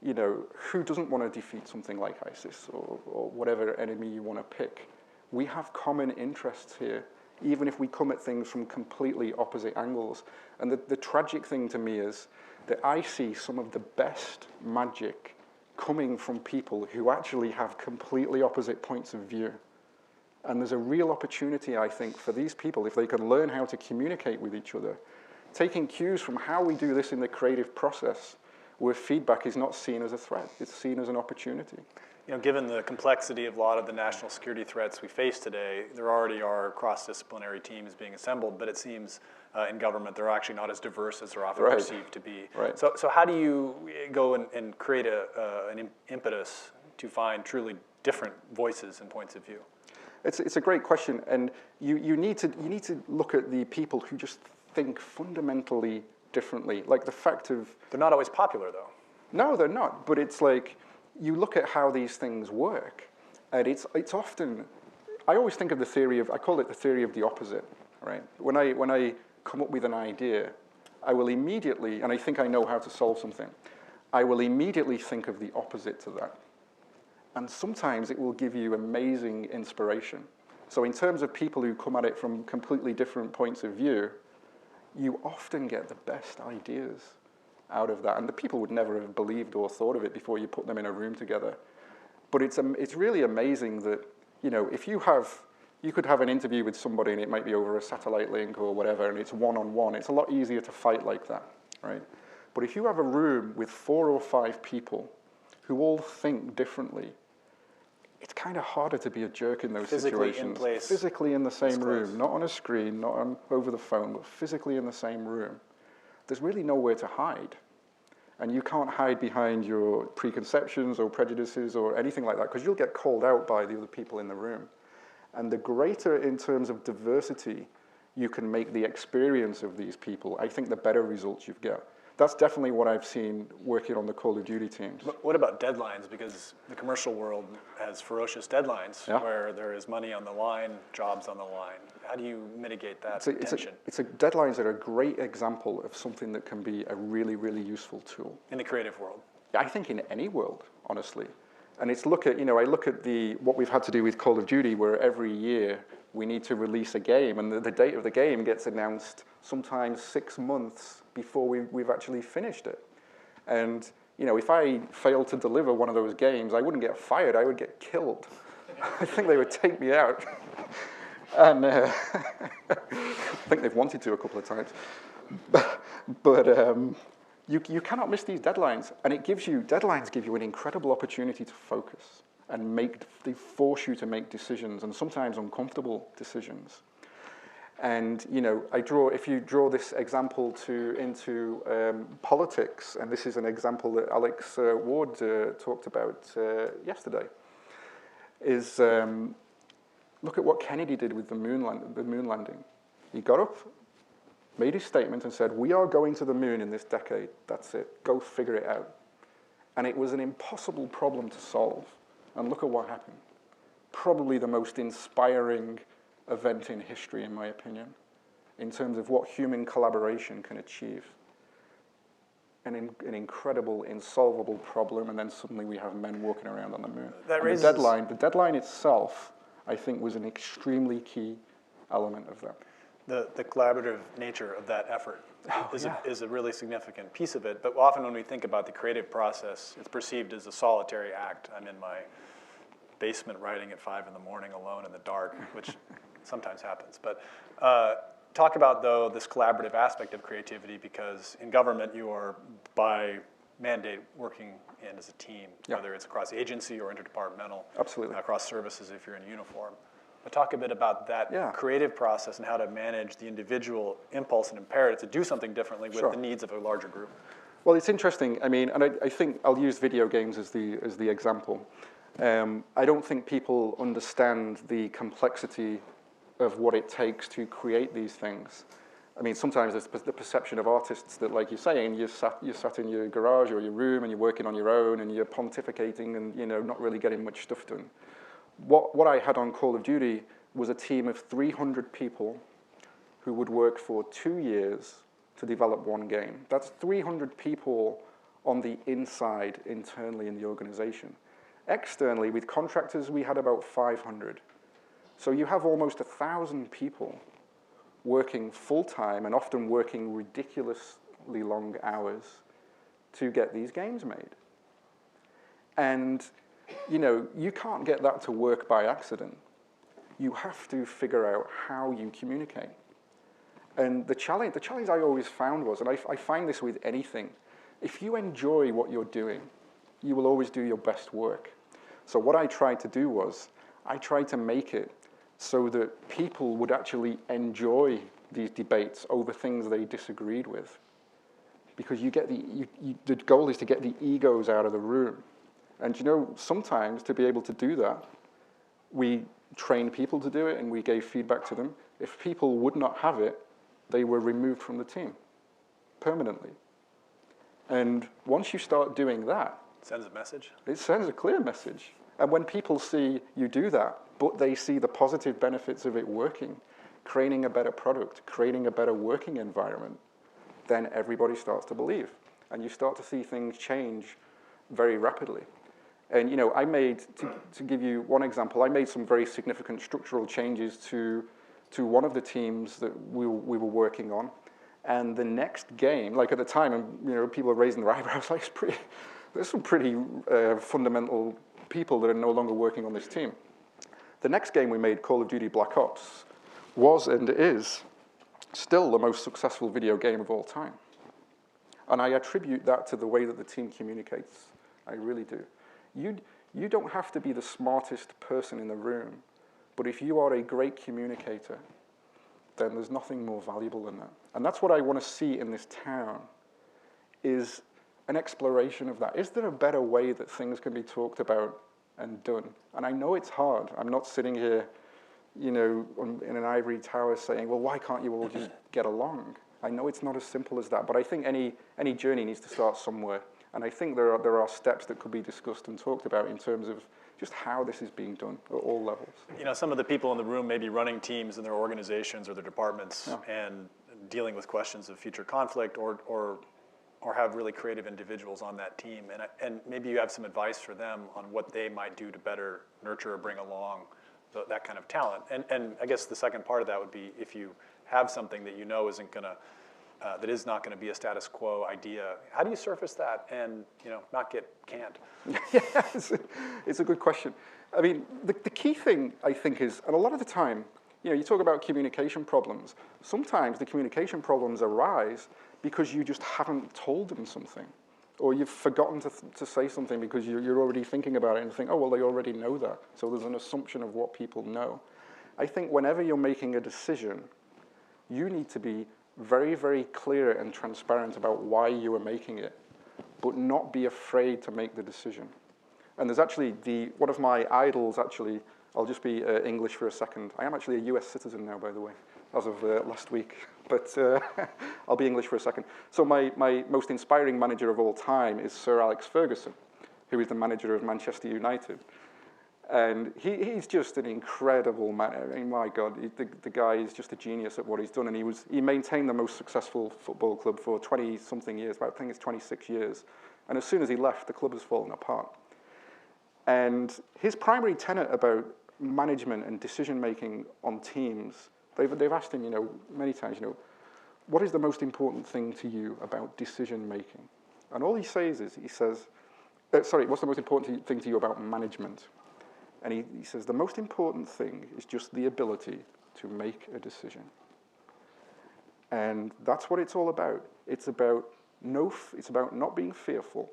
you know, who doesn't want to defeat something like ISIS or whatever enemy you want to pick? We have common interests here, even if we come at things from completely opposite angles. And the tragic thing to me is that I see some of the best magic coming from people who actually have completely opposite points of view. And there's a real opportunity, I think, for these people, if they can learn how to communicate with each other, taking cues from how we do this in the creative process, where feedback is not seen as a threat, it's seen as an opportunity. You know, given the complexity of a lot of the national security threats we face today, there already are cross-disciplinary teams being assembled, but it seems in government they're actually not as diverse as they're often perceived to be. Right. So how do you go and create an impetus to find truly different voices and points of view? It's a great question, and you need to look at the people who just think fundamentally differently. Like the fact of... They're not always popular, though. No, they're not, but it's like, you look at how these things work, and it's often, I always think of the theory of, I call it the theory of the opposite, right? When I come up with an idea, I will immediately, and I think I know how to solve something, I will immediately think of the opposite to that. And sometimes it will give you amazing inspiration. So in terms of people who come at it from completely different points of view, you often get the best ideas out of that. And the people would never have believed or thought of it before you put them in a room together. But it's really amazing that, you know, if you could have an interview with somebody and it might be over a satellite link or whatever, and it's one-on-one, it's a lot easier to fight like that, right? But if you have a room with 4 or 5 people who all think differently, it's kind of harder to be a jerk in those situations. In place. Physically in the same room, not on a screen, not over the phone, but physically in the same room. There's really nowhere to hide. And you can't hide behind your preconceptions or prejudices or anything like that, because you'll get called out by the other people in the room. And the greater, in terms of diversity, you can make the experience of these people, I think the better results you get. that's definitely what I've seen working on the Call of Duty teams. But what about deadlines? Because the commercial world has ferocious deadlines where there is money on the line, jobs on the line. How do you mitigate that tension? Deadlines are a great example of something that can be a really, really useful tool. In the creative world? I think in any world, honestly. And it's I look at what we've had to do with Call of Duty, where every year we need to release a game, and the date of the game gets announced sometimes 6 months before we've actually finished it. And if I failed to deliver one of those games, I wouldn't get fired, I would get killed. I think they would take me out. And I think they've wanted to a couple of times. But you cannot miss these deadlines, and deadlines give you an incredible opportunity to focus and they force you to make decisions, and sometimes uncomfortable decisions. And if you draw this example into politics, and this is an example that Alex Ward talked about yesterday, is look at what Kennedy did with the moon landing. He got up, made his statement, and said, "We are going to the moon in this decade. That's it. Go figure it out." And it was an impossible problem to solve. And look at what happened. Probably the most inspiring event in history, in my opinion, in terms of what human collaboration can achieve. An incredible, insolvable problem, and then suddenly we have men walking around on the moon. The deadline itself, I think, was an extremely key element of that. The collaborative nature of that effort is a really significant piece of it. But often when we think about the creative process, it's perceived as a solitary act. I'm in my basement writing at 5 in the morning alone in the dark, which sometimes happens. But talk about, though, this collaborative aspect of creativity, because in government you are, by mandate, working in as a team, whether it's across agency or interdepartmental, absolutely, across services if you're in uniform. But talk a bit about that creative process and how to manage the individual impulse and imperative to do something differently with the needs of a larger group. Well, it's interesting. I mean, and I think I'll use video games as the example. I don't think people understand the complexity of what it takes to create these things. I mean, sometimes there's the perception of artists that, like you're saying, you're sat in your garage or your room and you're working on your own and you're pontificating and not really getting much stuff done. What I had on Call of Duty was a team of 300 people who would work for 2 years to develop one game. That's 300 people on the inside, internally in the organization. Externally, with contractors, we had about 500. So you have almost 1,000 people working full-time and often working ridiculously long hours to get these games made. And you can't get that to work by accident. You have to figure out how you communicate. And the challenge I always found was, and I find this with anything, if you enjoy what you're doing, you will always do your best work. So what I tried to do was, I tried to make it so that people would actually enjoy these debates over things they disagreed with. Because the goal is to get the egos out of the room. And sometimes to be able to do that, we trained people to do it and we gave feedback to them. If people would not have it, they were removed from the team permanently. And once you start doing that, it sends a message. It sends a clear message. And when people see you do that, but they see the positive benefits of it working, creating a better product, creating a better working environment, then everybody starts to believe. And you start to see things change very rapidly. And I made, to give you one example, I made some very significant structural changes to one of the teams that we were working on. And the next game, like at the time, and people are raising their eyebrows, like there's some pretty fundamental people that are no longer working on this team. The next game we made, Call of Duty Black Ops, was and is still the most successful video game of all time. And I attribute that to the way that the team communicates. I really do. You don't have to be the smartest person in the room, but if you are a great communicator, then there's nothing more valuable than that. And that's what I want to see in this town, is an exploration of that. Is there a better way that things can be talked about and done? And I know it's hard. I'm not sitting here, in an ivory tower saying, well, why can't you all just get along? I know it's not as simple as that, but I think any journey needs to start somewhere. And I think there are steps that could be discussed and talked about in terms of just how this is being done at all levels. You know, some of the people in the room may be running teams in their organizations or their departments and dealing with questions of future conflict or have really creative individuals on that team. And maybe you have some advice for them on what they might do to better nurture or bring along that kind of talent. And I guess the second part of that would be if you have something that you know isn't going to, that is not going to be a status quo idea, how do you surface that and not get canned? Yeah, it's a good question. I mean, the key thing I think is, and a lot of the time, you talk about communication problems. Sometimes the communication problems arise because you just haven't told them something, or you've forgotten to say something because you're already thinking about it and think, oh, well, they already know that. So there's an assumption of what people know. I think whenever you're making a decision, you need to be very, very clear and transparent about why you are making it, but not be afraid to make the decision. And there's actually one of my idols, actually, I'll just be English for a second. I am actually a US citizen now, by the way, as of last week, but I'll be English for a second. So my most inspiring manager of all time is Sir Alex Ferguson, who is the manager of Manchester United. And he's just an incredible man. I mean, my God, the guy is just a genius at what he's done. And he maintained the most successful football club for 20-something years, I think it's 26 years. And as soon as he left, the club has fallen apart. And his primary tenet about management and decision-making on teams, they've asked him, many times, what is the most important thing to you about decision-making? And all he says is, what's the most important thing to you about management? And he says, the most important thing is just the ability to make a decision. And that's what it's all about. It's about not being fearful.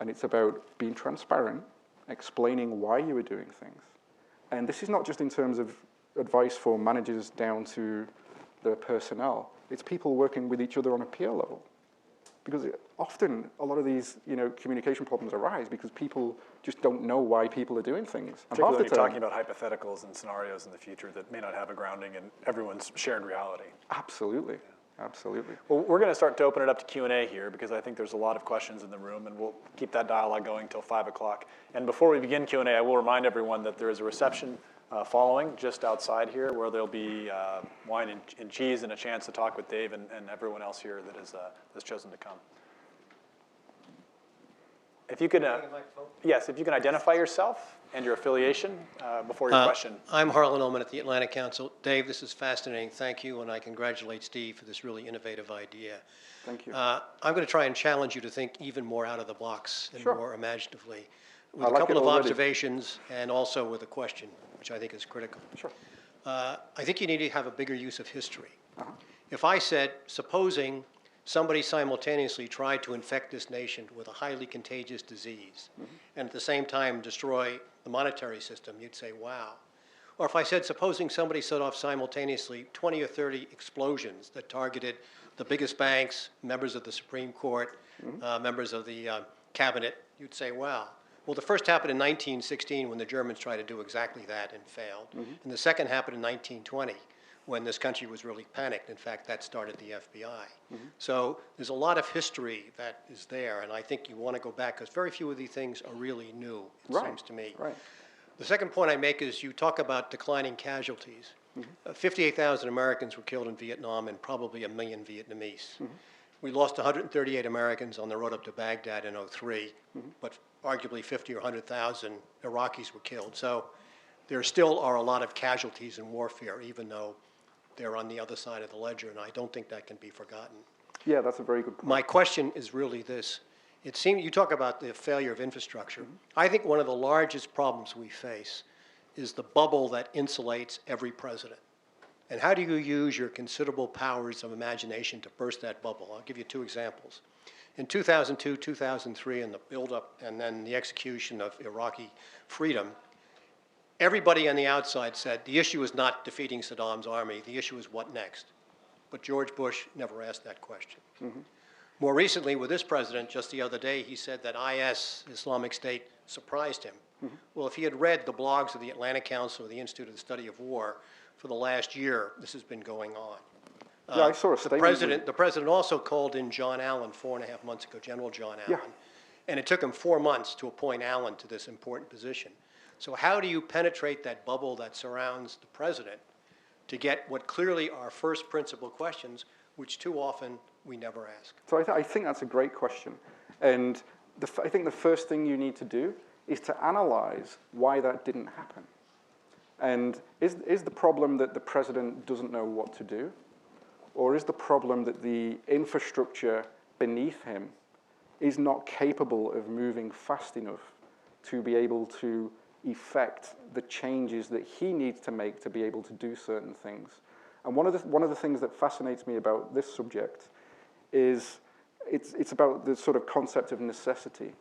And it's about being transparent, explaining why you are doing things. And this is not just in terms of advice for managers down to their personnel. It's people working with each other on a peer level. Because often, a lot of these communication problems arise because people just don't know why people are doing things. Particularly when you're talking about hypotheticals and scenarios in the future that may not have a grounding in everyone's shared reality. Absolutely. Absolutely. Well, we're going to start to open it up to Q&A here because I think there's a lot of questions in the room, and we'll keep that dialogue going until 5 o'clock. And before we begin Q&A, I will remind everyone that there is a reception following just outside here where there'll be wine and cheese and a chance to talk with Dave and everyone else here that has chosen to come. If you could, yes, if you can identify yourself and your affiliation before your question. I'm Harlan Ullman at the Atlantic Council. Dave, this is fascinating. Thank you, and I congratulate Steve for this really innovative idea. Thank you. I'm going to try and challenge you to think even more out of the box and more imaginatively, with a couple of observations and also with a question, which I think is critical. Sure. I think you need to have a bigger use of history. If I said, supposing somebody simultaneously tried to infect this nation with a highly contagious disease and at the same time destroy the monetary system, you'd say, wow. Or if I said, supposing somebody set off simultaneously 20 or 30 explosions that targeted the biggest banks, members of the Supreme Court, members of the cabinet, you'd say, wow. Well, the first happened in 1916 when the Germans tried to do exactly that and failed. And the second happened in 1920 when this country was really panicked. In fact, that started the FBI. So there's a lot of history that is there, and I think you want to go back because very few of these things are really new, it seems to me. Right. The second point I make is you talk about declining casualties. 58,000 Americans were killed in Vietnam and probably 1 million Vietnamese. We lost 138 Americans on the road up to Baghdad in '03, but arguably 50 or 100,000 Iraqis were killed. So there still are a lot of casualties in warfare, even though they're on the other side of the ledger, and I don't think that can be forgotten. Yeah, that's a very good point. My question is really this. It seems you talk about the failure of infrastructure. I think one of the largest problems we face is the bubble that insulates every president. And how do you use your considerable powers of imagination to burst that bubble? I'll give you 2 examples. In 2002, 2003, and the buildup and then the execution of Iraqi freedom, everybody on the outside said the issue is not defeating Saddam's army, the issue is what next. But George Bush never asked that question. More recently, with this president, just the other day, he said that IS, Islamic State, surprised him. Well, if he had read the blogs of the Atlantic Council or the Institute of the Study of War for the last year, this has been going on. Yeah, I saw a statement. The president also called in John Allen 4.5 months ago, General John Allen. Yeah. And it took him 4 months to appoint Allen to this important position. So how do you penetrate that bubble that surrounds the president to get what clearly are first principle questions, which too often we never ask? So I think that's a great question. And I think the first thing you need to do is to analyze why that didn't happen. And is the problem that the president doesn't know what to do? Or is the problem that the infrastructure beneath him is not capable of moving fast enough to be able to effect the changes that he needs to make to be able to do certain things? And one of the things that fascinates me about this subject is it's about the sort of concept of necessity.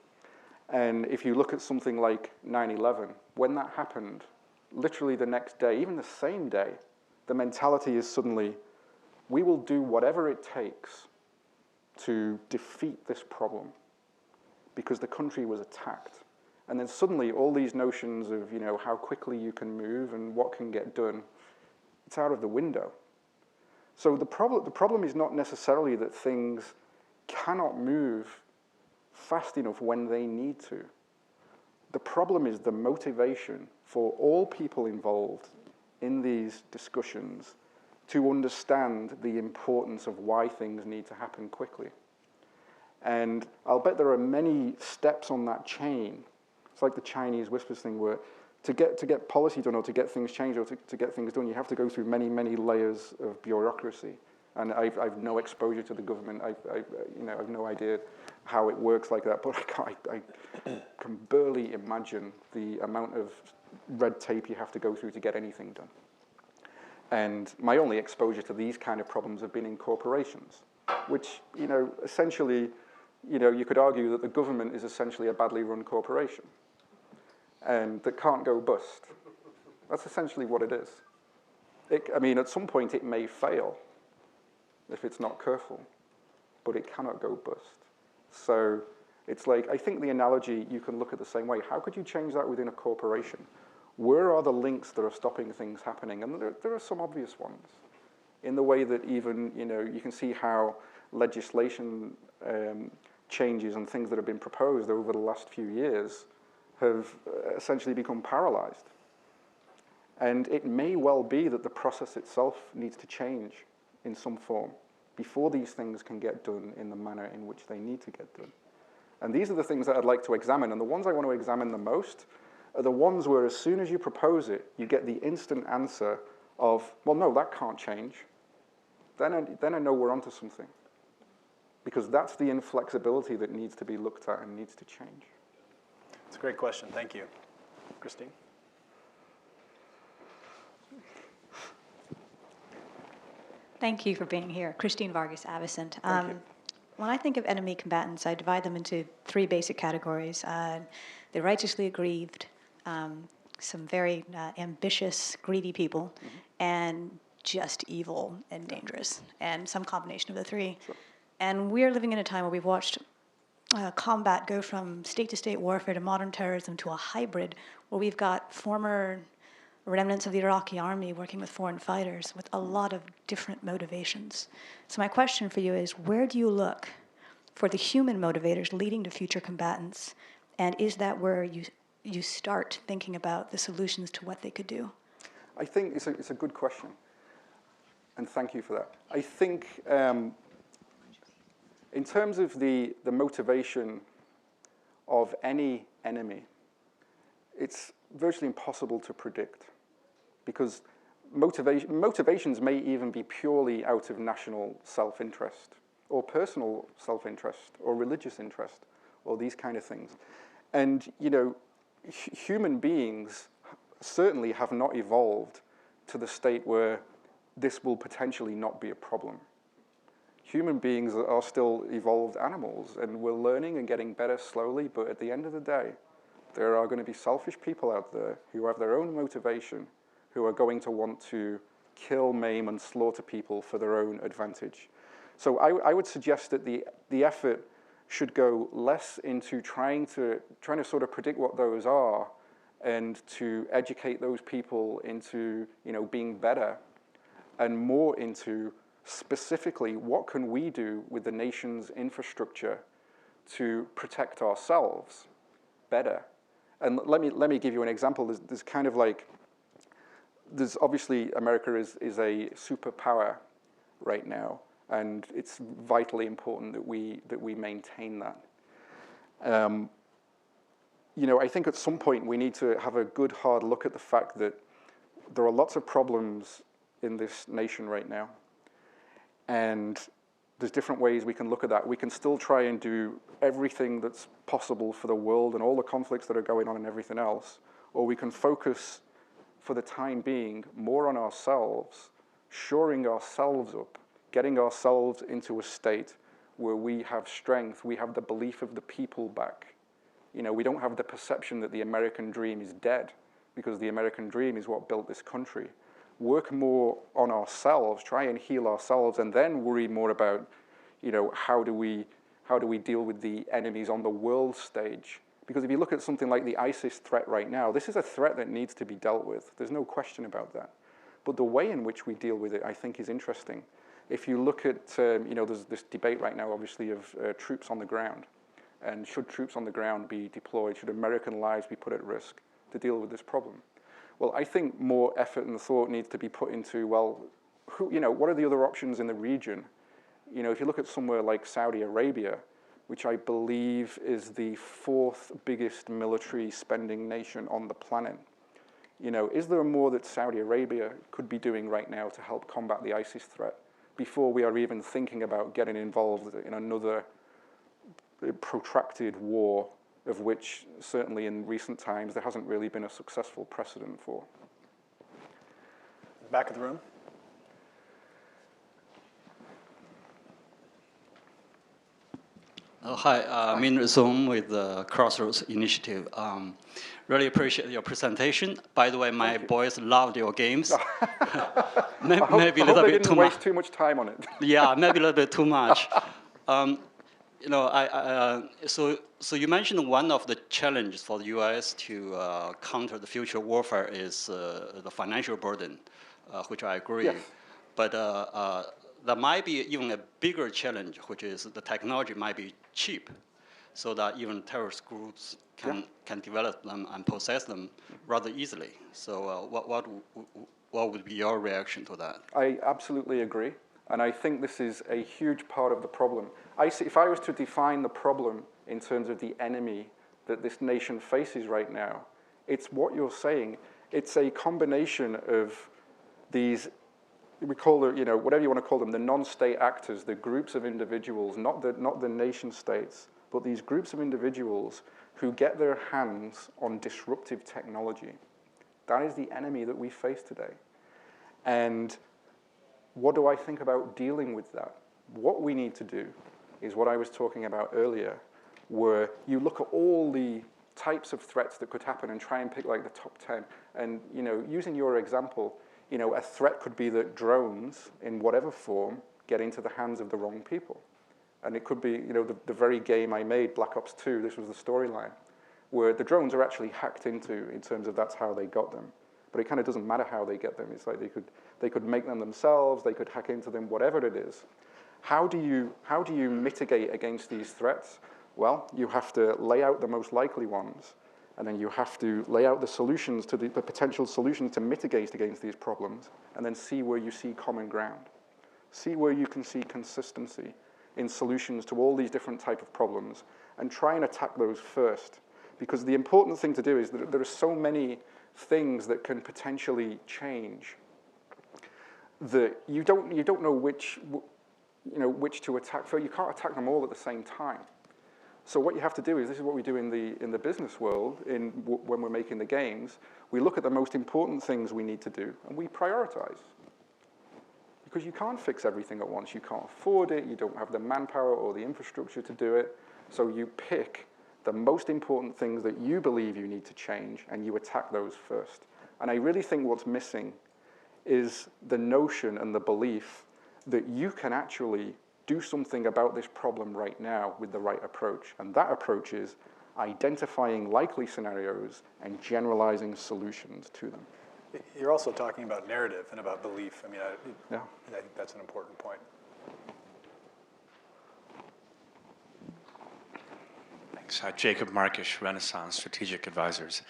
And if you look at something like 9/11, when that happened, literally the next day, even the same day, the mentality is suddenly, we will do whatever it takes to defeat this problem because the country was attacked. And then suddenly all these notions of, how quickly you can move and what can get done, it's out of the window. So the problem is not necessarily that things cannot move fast enough when they need to. The problem is the motivation for all people involved in these discussions to understand the importance of why things need to happen quickly. And I'll bet there are many steps on that chain. It's like the Chinese whispers thing where to get policy done or to get things changed or to get things done, you have to go through many, many layers of bureaucracy. And I've no exposure to the government. I've no idea how it works like that. But I can barely imagine the amount of red tape you have to go through to get anything done. And my only exposure to these kind of problems have been in corporations, which, essentially, you could argue that the government is essentially a badly run corporation and that can't go bust. That's essentially what it is. At some point it may fail if it's not careful, but it cannot go bust. So it's like, I think the analogy you can look at the same way. How could you change that within a corporation? Where are the links that are stopping things happening? And there are some obvious ones. In the way that even, you can see how legislation changes and things that have been proposed over the last few years have essentially become paralyzed. And it may well be that the process itself needs to change in some form before these things can get done in the manner in which they need to get done. And these are the things that I'd like to examine. And the ones I want to examine the most are the ones where as soon as you propose it, you get the instant answer of, well, no, that can't change. Then I know we're onto something. Because that's the inflexibility that needs to be looked at and needs to change. It's a great question. Thank you. Christine? Thank you for being here. Christine Vargas Avicent. Thank you. When I think of enemy combatants, I divide them into 3 basic categories. The righteously aggrieved, some very ambitious, greedy people, and just evil and dangerous, and some combination of the 3. Sure. And we're living in a time where we've watched combat go from state-to-state warfare to modern terrorism to a hybrid, where we've got former remnants of the Iraqi army working with foreign fighters with a lot of different motivations. So my question for you is, where do you look for the human motivators leading to future combatants? And is that where you start thinking about the solutions to what they could do? I think it's a good question. And thank you for that. I think in terms of the motivation of any enemy, it's virtually impossible to predict because motivations may even be purely out of national self-interest or personal self-interest or religious interest or these kind of things. And, human beings certainly have not evolved to the state where this will potentially not be a problem. Human beings are still evolved animals, and we're learning and getting better slowly, but at the end of the day, there are going to be selfish people out there who have their own motivation, who are going to want to kill, maim, and slaughter people for their own advantage. So I would suggest that the effort should go less into trying to sort of predict what those are and to educate those people into being better, and more into Specifically, what can we do with the nation's infrastructure to protect ourselves better? And let me give you an example. There's kind of like, there's obviously America is a superpower right now, and it's vitally important that we maintain that. You know, I think at some point we need to have a good hard look at the fact that there are lots of problems in this nation right now, and there's different ways we can look at that. We can still try and do everything that's possible for the world and all the conflicts that are going on and everything else, or we can focus for the time being more on ourselves, shoring ourselves up, getting ourselves into a state where we have strength, we have the belief of the people back. You know, we don't have the perception that the American dream is dead, because the American dream is what built this country. Work more on ourselves, try and heal ourselves, and then worry more about, you know, how do we deal with the enemies on the world stage? Because if you look at something like the ISIS threat right now, this is a threat that needs to be dealt with. There's no question about that. But the way in which we deal with it, I think, is interesting. If you look at, you know, there's this debate right now, obviously, of troops on the ground. And should troops on the ground be deployed? Should American lives be put at risk to deal with this problem? Well, I think more effort and thought needs to be put into, well, who, you know, what are the other options in the region? You know, if you look at somewhere like Saudi Arabia, which I believe is the 4th biggest military spending nation on the planet, you know, is there more that Saudi Arabia could be doing right now to help combat the ISIS threat before we are even thinking about getting involved in another protracted war, of which certainly in recent times there hasn't really been a successful precedent for? Back of the room. Hi, I'm in Zoom with the Crossroads Initiative. Really appreciate your presentation. By the way, my boys loved your games. maybe a little bit too much. Waste too much time on it. Yeah, maybe a little bit too much. You know, so you mentioned one of the challenges for the U.S. to counter the future warfare is the financial burden, which I agree. Yes. But there might be even a bigger challenge, which is the technology might be cheap, so that even terrorist groups can develop them and possess them rather easily. So what would be your reaction to that? I absolutely agree. And I think this is a huge part of the problem. If I was to define the problem in terms of the enemy that this nation faces right now, it's what you're saying. It's a combination of these, we call it, you know, whatever you want to call them, the non-state actors, the groups of individuals, not the nation states, but these groups of individuals who get their hands on disruptive technology. That is the enemy that we face today. And what do I think about dealing with that? What we need to do is what I was talking about earlier, where you look at all the types of threats that could happen and try and pick like the top 10. And, you know, using your example, you know, a threat could be that drones, in whatever form, get into the hands of the wrong people. And it could be, you know, the very game I made, Black Ops 2, this was the storyline, where the drones are actually hacked into in terms of that's how they got them. But it kind of doesn't matter how they get them. It's like they could make them themselves, they could hack into them, whatever it is. How do you mitigate against these threats? Well, you have to lay out the most likely ones, and then you have to lay out the solutions to the potential solutions to mitigate against these problems, and then see where you see common ground. See where you can see consistency in solutions to all these different types of problems, and try and attack those first. Because the important thing to do is that there are so many things that can potentially change that you don't know which to attack. So you can't attack them all at the same time. So what you have to do is, this is what we do in the business world when we're making the games. We look at the most important things we need to do, and we prioritize. Because you can't fix everything at once. You can't afford it. You don't have the manpower or the infrastructure to do it. So you pick the most important things that you believe you need to change, and you attack those first. And I really think what's missing is the notion and the belief that you can actually do something about this problem right now with the right approach. And that approach is identifying likely scenarios and generalizing solutions to them. You're also talking about narrative and about belief. I mean, Yeah. I think that's an important point. Thanks. Jacob Markish, Renaissance Strategic Advisors.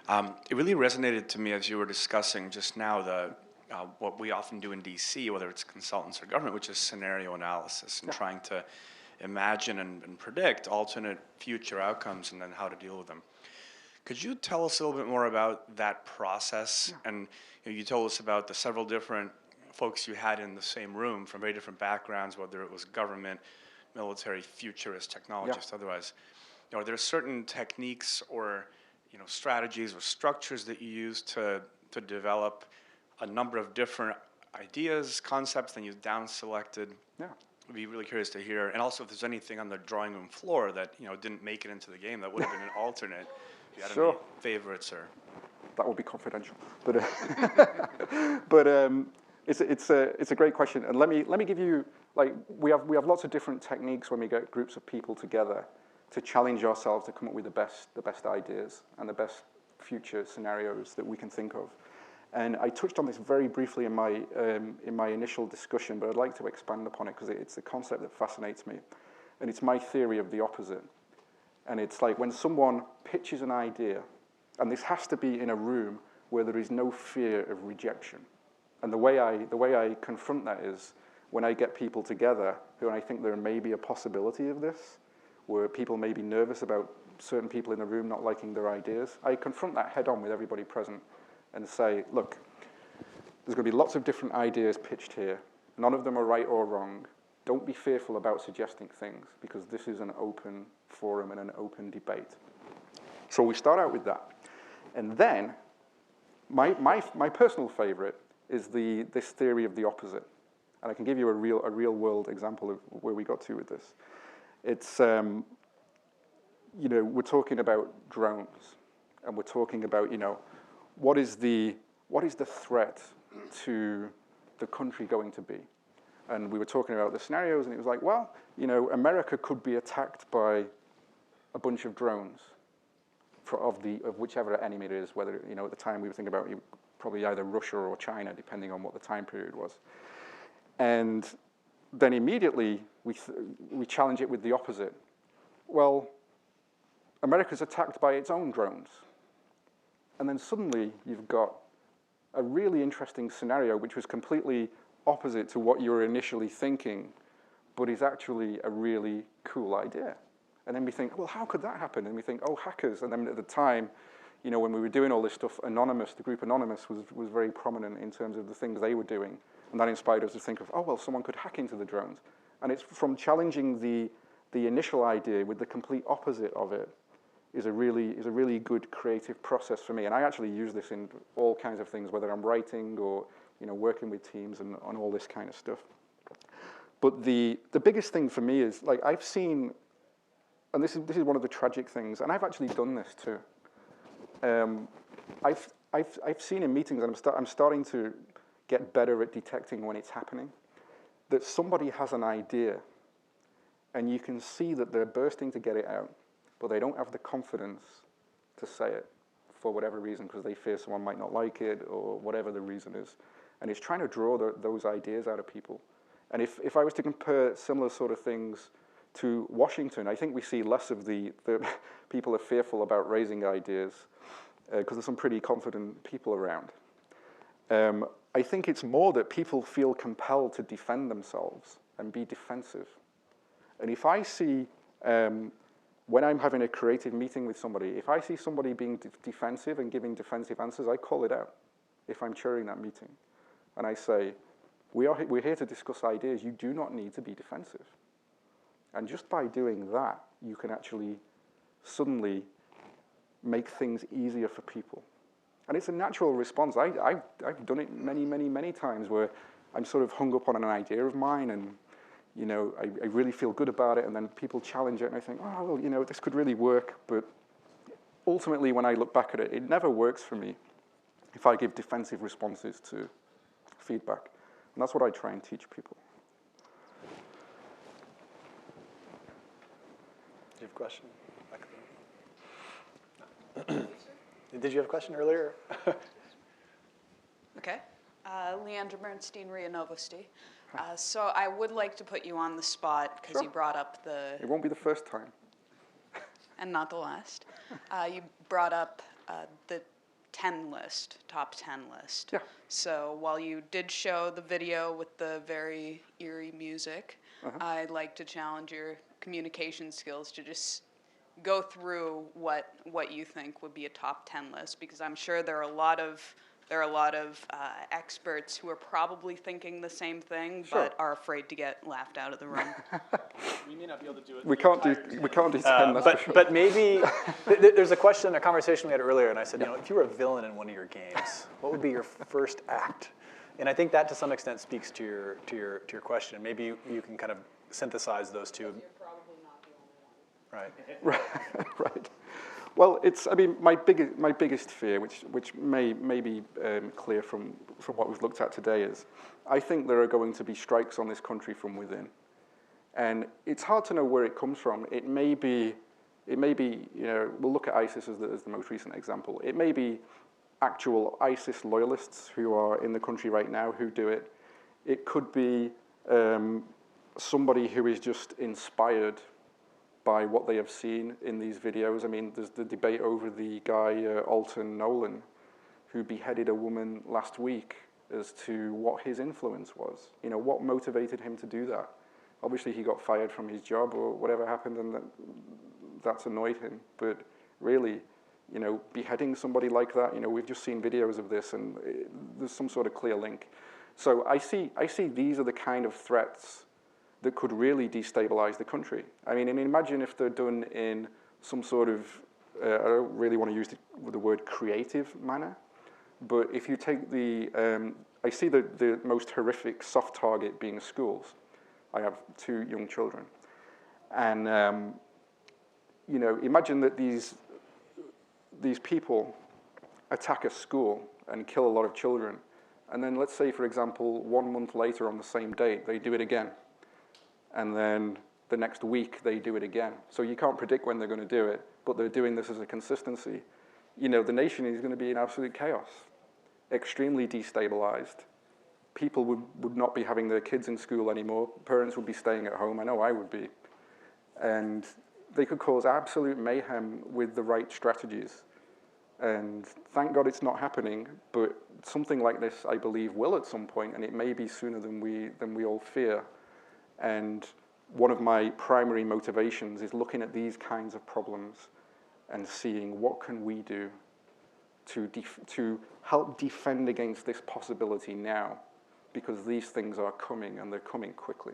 It really resonated to me as you were discussing just now what we often do in DC, whether it's consultants or government, which is scenario analysis and trying to imagine and predict alternate future outcomes and then how to deal with them. Could you tell us a little bit more about that process? Yeah. And you told us about the several different folks you had in the same room from very different backgrounds, whether it was government, military, futurist, technologists, otherwise. Are there certain techniques or strategies or structures that you use to develop a number of different ideas, concepts, then you down-selected? Yeah. I'd be really curious to hear. And also if there's anything on the drawing room floor that didn't make it into the game that would have been an alternate. If you had any favorites or... That would be confidential. But it's a great question. And let me give you, we have lots of different techniques when we get groups of people together to challenge ourselves to come up with the best ideas and the best future scenarios that we can think of. And I touched on this very briefly in my initial discussion, but I'd like to expand upon it because it's a concept that fascinates me. And it's my theory of the opposite. And it's like when someone pitches an idea, and this has to be in a room where there is no fear of rejection. And the way I confront that is when I get people together who I think there may be a possibility of this, where people may be nervous about certain people in the room not liking their ideas, I confront that head on with everybody present and say, look, there's going to be lots of different ideas pitched here. None of them are right or wrong. Don't be fearful about suggesting things because this is an open forum and an open debate. So we start out with that. And then my personal favorite is this theory of the opposite. And I can give you a real world example of where we got to with this. It's, we're talking about drones, and we're talking about, what is the threat to the country going to be? And we were talking about the scenarios, and it was like, well, America could be attacked by a bunch of drones of whichever enemy it is, whether, at the time we were thinking about probably either Russia or China, depending on what the time period was. And then immediately we challenge it with the opposite. Well, America's attacked by its own drones. And then suddenly you've got a really interesting scenario which was completely opposite to what you were initially thinking, but is actually a really cool idea. And then we think, well, how could that happen? And we think, oh, hackers. And then at the time, when we were doing all this stuff, the group Anonymous was very prominent in terms of the things they were doing. And that inspired us to think of, oh, well, someone could hack into the drones. And it's from challenging the initial idea with the complete opposite of it is a really good creative process for me. And I actually use this in all kinds of things, whether I'm writing or working with teams and on all this kind of stuff. But the biggest thing for me is, I've seen, and this is one of the tragic things, and I've actually done this too. I've seen in meetings, and I'm starting to get better at detecting when it's happening, that somebody has an idea, and you can see that they're bursting to get it out, but they don't have the confidence to say it for whatever reason, because they fear someone might not like it, or whatever the reason is. And it's trying to draw those ideas out of people. And if I was to compare similar sort of things to Washington, I think we see less of the people are fearful about raising ideas, because there's some pretty confident people around. I think it's more that people feel compelled to defend themselves and be defensive. And if I see, when I'm having a creative meeting with somebody, if I see somebody being defensive and giving defensive answers, I call it out if I'm chairing that meeting. And I say, we're here to discuss ideas. You do not need to be defensive. And just by doing that, you can actually suddenly make things easier for people. And it's a natural response. I've done it many times where I'm sort of hung up on an idea of mine, and I really feel good about it, and then people challenge it, and I think, oh, well, this could really work. But ultimately, when I look back at it, it never works for me if I give defensive responses to feedback. And that's what I try and teach people. Do you have a question? Did you have a question earlier? Okay. Leandra Bernstein, RIA Novosti. So I would like to put you on the spot because you brought up the... It won't be the first time. And not the last. You brought up the 10 list, top 10 list. Yeah. So while you did show the video with the very eerie music, I'd like to challenge your communication skills to just go through what you think would be a top 10 list, because I'm sure there are a lot of experts who are probably thinking the same thing, but are afraid to get laughed out of the room. We may not be able to do it. We can't do 10. That's for sure. But maybe there's a question, a conversation we had earlier, and I said, if you were a villain in one of your games, what would be your first act? And I think that to some extent speaks to your question. Maybe you can kind of synthesize those two. You're probably not the only one. Right. Right. Well, my biggest fear, which may be clear from what we've looked at today, is I think there are going to be strikes on this country from within, and it's hard to know where it comes from. It may be we'll look at ISIS as the most recent example. It may be actual ISIS loyalists who are in the country right now who do it. It could be somebody who is just inspired by what they have seen in these videos. I mean, there's the debate over the guy, Alton Nolan, who beheaded a woman last week, as to what his influence was. What motivated him to do that? Obviously, he got fired from his job or whatever happened, and that's annoyed him. But really, beheading somebody like that, we've just seen videos of this, and there's some sort of clear link. So I see these are the kind of threats that could really destabilize the country. I mean, and imagine if they're done in some sort of, I don't really want to use the word creative manner, but if you take I see the most horrific soft target being schools. I have 2 young children. And, imagine that these people attack a school and kill a lot of children. And then let's say, for example, 1 month later on the same date, they do it again. And then the next week they do it again. So you can't predict when they're going to do it, but they're doing this as a consistency. The nation is going to be in absolute chaos, extremely destabilized. People would not be having their kids in school anymore. Parents would be staying at home. I know I would be. And they could cause absolute mayhem with the right strategies. And thank God it's not happening, but something like this, I believe, will at some point, and it may be sooner than we all fear. And one of my primary motivations is looking at these kinds of problems and seeing what can we do to help defend against this possibility now, because these things are coming, and they're coming quickly.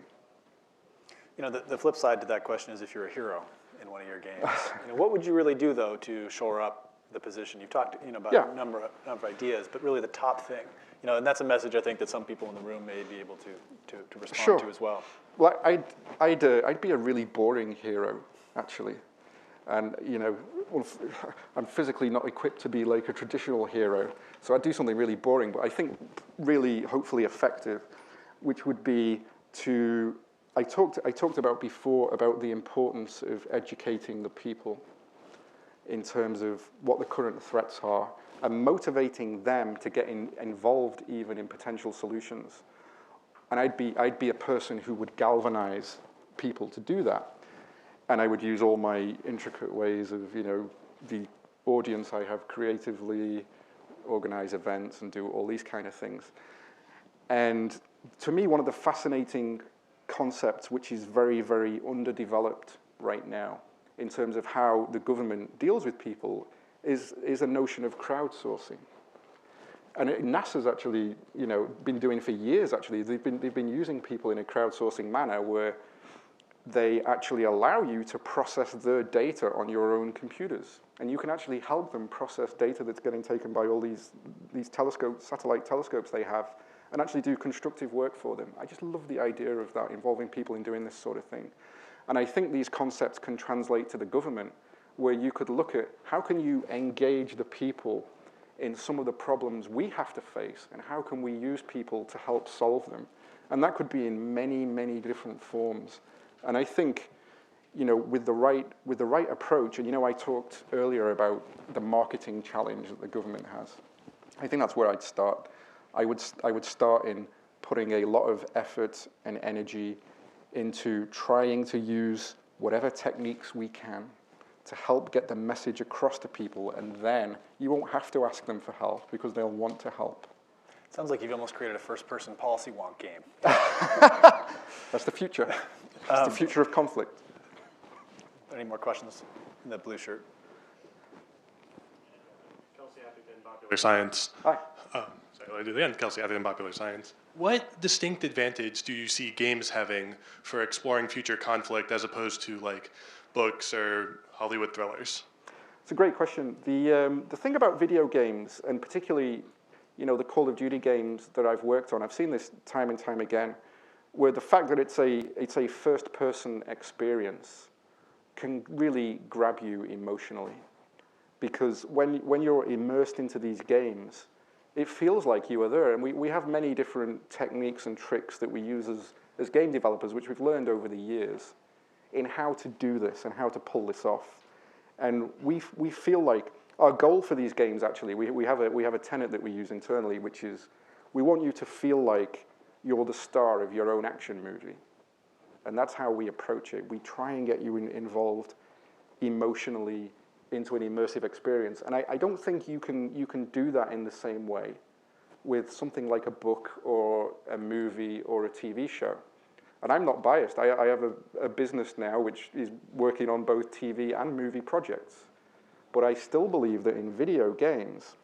The flip side to that question is if you're a hero in one of your games. What would you really do, though, to shore up the position? You've talked about a number of ideas, but really the top thing. And that's a message I think that some people in the room may be able to respond to as well. Well, I'd be a really boring hero, actually. And, I'm physically not equipped to be like a traditional hero. So I'd do something really boring, but I think really, hopefully effective, which would be I talked about before about the importance of educating the people in terms of what the current threats are and motivating them to get involved even in potential solutions. And I'd be a person who would galvanize people to do that. And I would use all my intricate ways of, the audience I have creatively, organize events and do all these kind of things. And to me, one of the fascinating concepts, which is very, very underdeveloped right now in terms of how the government deals with people, is a notion of crowdsourcing. And NASA's actually, been doing for years. Actually, they've been using people in a crowdsourcing manner where they actually allow you to process their data on your own computers, and you can actually help them process data that's getting taken by all these satellite telescopes they have, and actually do constructive work for them. I just love the idea of that, involving people in doing this sort of thing. And I think these concepts can translate to the government, where you could look at how can you engage the people in some of the problems we have to face, and how can we use people to help solve them? And that could be in many, many different forms. And I think, with the right approach, and I talked earlier about the marketing challenge that the government has. I think that's where I'd start. I would start in putting a lot of effort and energy into trying to use whatever techniques we can to help get the message across to people, and then you won't have to ask them for help because they'll want to help. Sounds like you've almost created a first-person policy wonk game. That's the future. It's the future of conflict. Any more questions in the blue shirt? Kelsey Atherton, Popular Science. Hi. Sorry, I'll do it again. Kelsey Atherton, Popular Science. What distinct advantage do you see games having for exploring future conflict as opposed to like books or Hollywood thrillers? It's a great question. The thing about video games, and particularly, the Call of Duty games that I've worked on, I've seen this time and time again, where the fact that it's a first-person experience can really grab you emotionally. Because when you're immersed into these games, it feels like you are there. And we have many different techniques and tricks that we use as game developers, which we've learned over the years, in how to do this and how to pull this off. And we feel like our goal for these games, actually, we have a tenet that we use internally, which is we want you to feel like you're the star of your own action movie. And that's how we approach it. We try and get you involved emotionally into an immersive experience. And I don't think you can do that in the same way with something like a book or a movie or a TV show. And I'm not biased. I have a business now which is working on both TV and movie projects. But I still believe that in video games,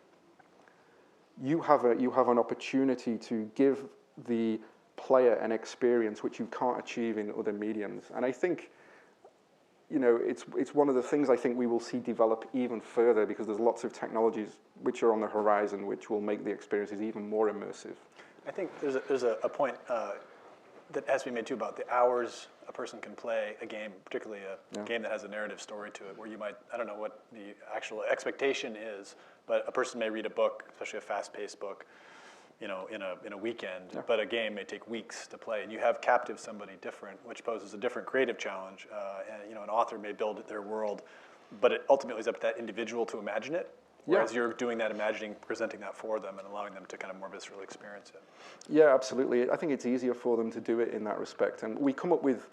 you have an opportunity to give the player an experience which you can't achieve in other mediums. And I think, it's one of the things I think we will see develop even further, because there's lots of technologies which are on the horizon which will make the experiences even more immersive. I think there's a point that has to be made too about the hours a person can play a game, particularly a game that has a narrative story to it, where you might, I don't know what the actual expectation is, but a person may read a book, especially a fast-paced book, in a weekend, but a game may take weeks to play, and you have captive somebody different, which poses a different creative challenge. And an author may build their world, but it ultimately is up to that individual to imagine it. Whereas you're doing that imagining, presenting that for them, and allowing them to kind of more viscerally experience it. Yeah, absolutely. I think it's easier for them to do it in that respect. And we come up with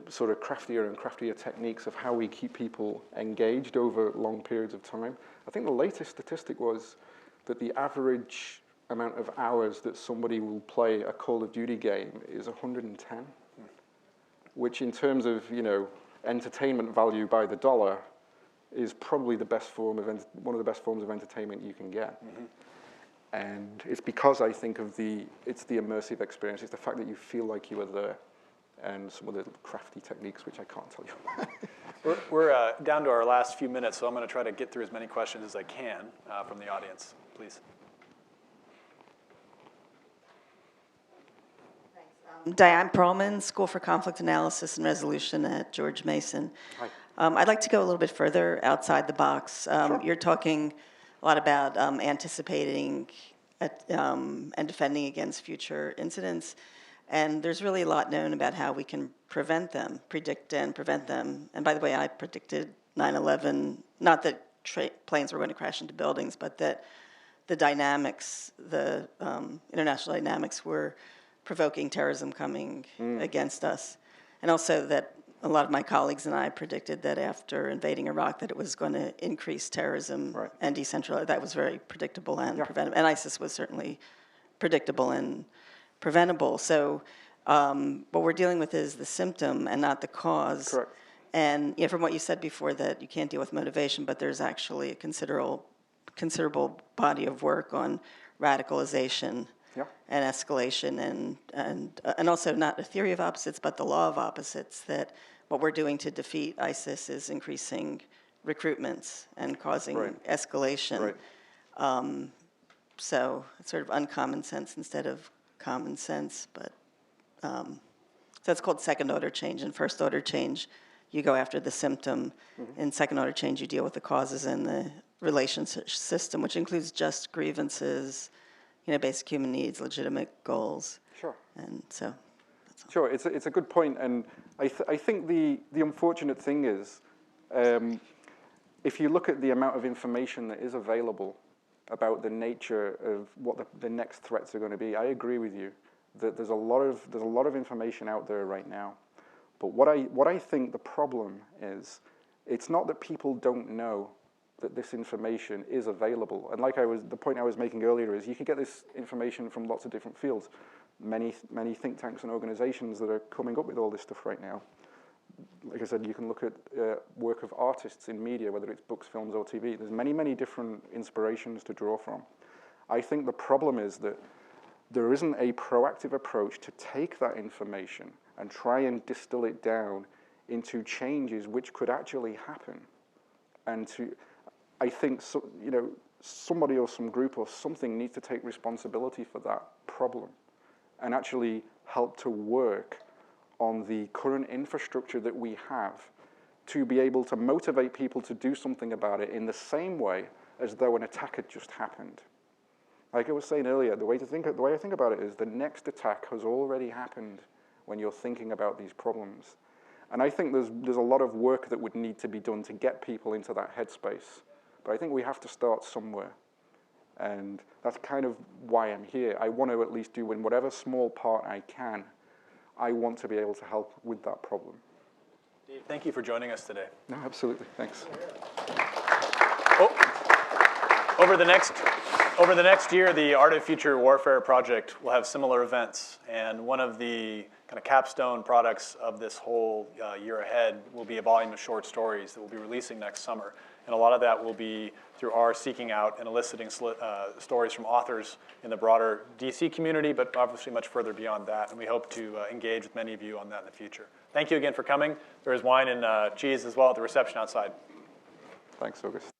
sort of craftier and craftier techniques of how we keep people engaged over long periods of time. I think the latest statistic was that the average amount of hours that somebody will play a Call of Duty game is 110, which in terms of, entertainment value by the dollar is probably the best form of one of the best forms of entertainment you can get. Mm-hmm. And it's because I think it's the immersive experience. It's the fact that you feel like you are there, and some of the crafty techniques, which I can't tell you. We're down to our last few minutes, so I'm going to try to get through as many questions as I can from the audience, please. Diane Perlman, School for Conflict Analysis and Resolution at George Mason. Hi. I'd like to go a little bit further outside the box. Sure. You're talking a lot about anticipating and defending against future incidents, and there's really a lot known about how we can predict and prevent them. And by the way, I predicted 9/11, not that planes were going to crash into buildings, but that the dynamics, the international dynamics were provoking terrorism coming against us. And also that a lot of my colleagues and I predicted that after invading Iraq that it was going to increase terrorism and decentralize. That was very predictable and preventable. And ISIS was certainly predictable and preventable. So what we're dealing with is the symptom and not the cause. Correct. And from what you said before, that you can't deal with motivation, but there's actually a considerable body of work on radicalization and escalation, and also not a theory of opposites, but the law of opposites, that what we're doing to defeat ISIS is increasing recruitments and causing escalation. So it's sort of uncommon sense instead of common sense, but so it's called second order change. And first order change, you go after the symptom. In second order change, you deal with the causes in the relationship system, which includes just grievances, basic human needs, legitimate goals. Sure. And so that's all. Sure, it's a good point, and I think the unfortunate thing is, if you look at the amount of information that is available about the nature of what the next threats are going to be. I agree with you that there's a lot of information out there right now. But what I think the problem is, it's not that people don't know that this information is available. And the point I was making earlier is you can get this information from lots of different fields. Many think tanks and organizations that are coming up with all this stuff right now. Like I said, you can look at work of artists in media, whether it's books, films, or TV. There's many different inspirations to draw from. I think the problem is that there isn't a proactive approach to take that information and try and distill it down into changes which could actually happen. And I think somebody or some group or something needs to take responsibility for that problem and actually help to work on the current infrastructure that we have to be able to motivate people to do something about it in the same way as though an attack had just happened. Like I was saying earlier, the way I think about it is the next attack has already happened when you're thinking about these problems. And I think there's a lot of work that would need to be done to get people into that headspace. But I think we have to start somewhere. And that's kind of why I'm here. I want to at least do in whatever small part I can, I want to be able to help with that problem. Dave, thank you for joining us today. No, absolutely. Thanks. Over the next year, the Art of Future Warfare project will have similar events. And one of the kind of capstone products of this whole year ahead will be a volume of short stories that we'll be releasing next summer. And a lot of that will be through our seeking out and eliciting stories from authors in the broader DC community, but obviously much further beyond that. And we hope to engage with many of you on that in the future. Thank you again for coming. There is wine and cheese as well at the reception outside. Thanks, August.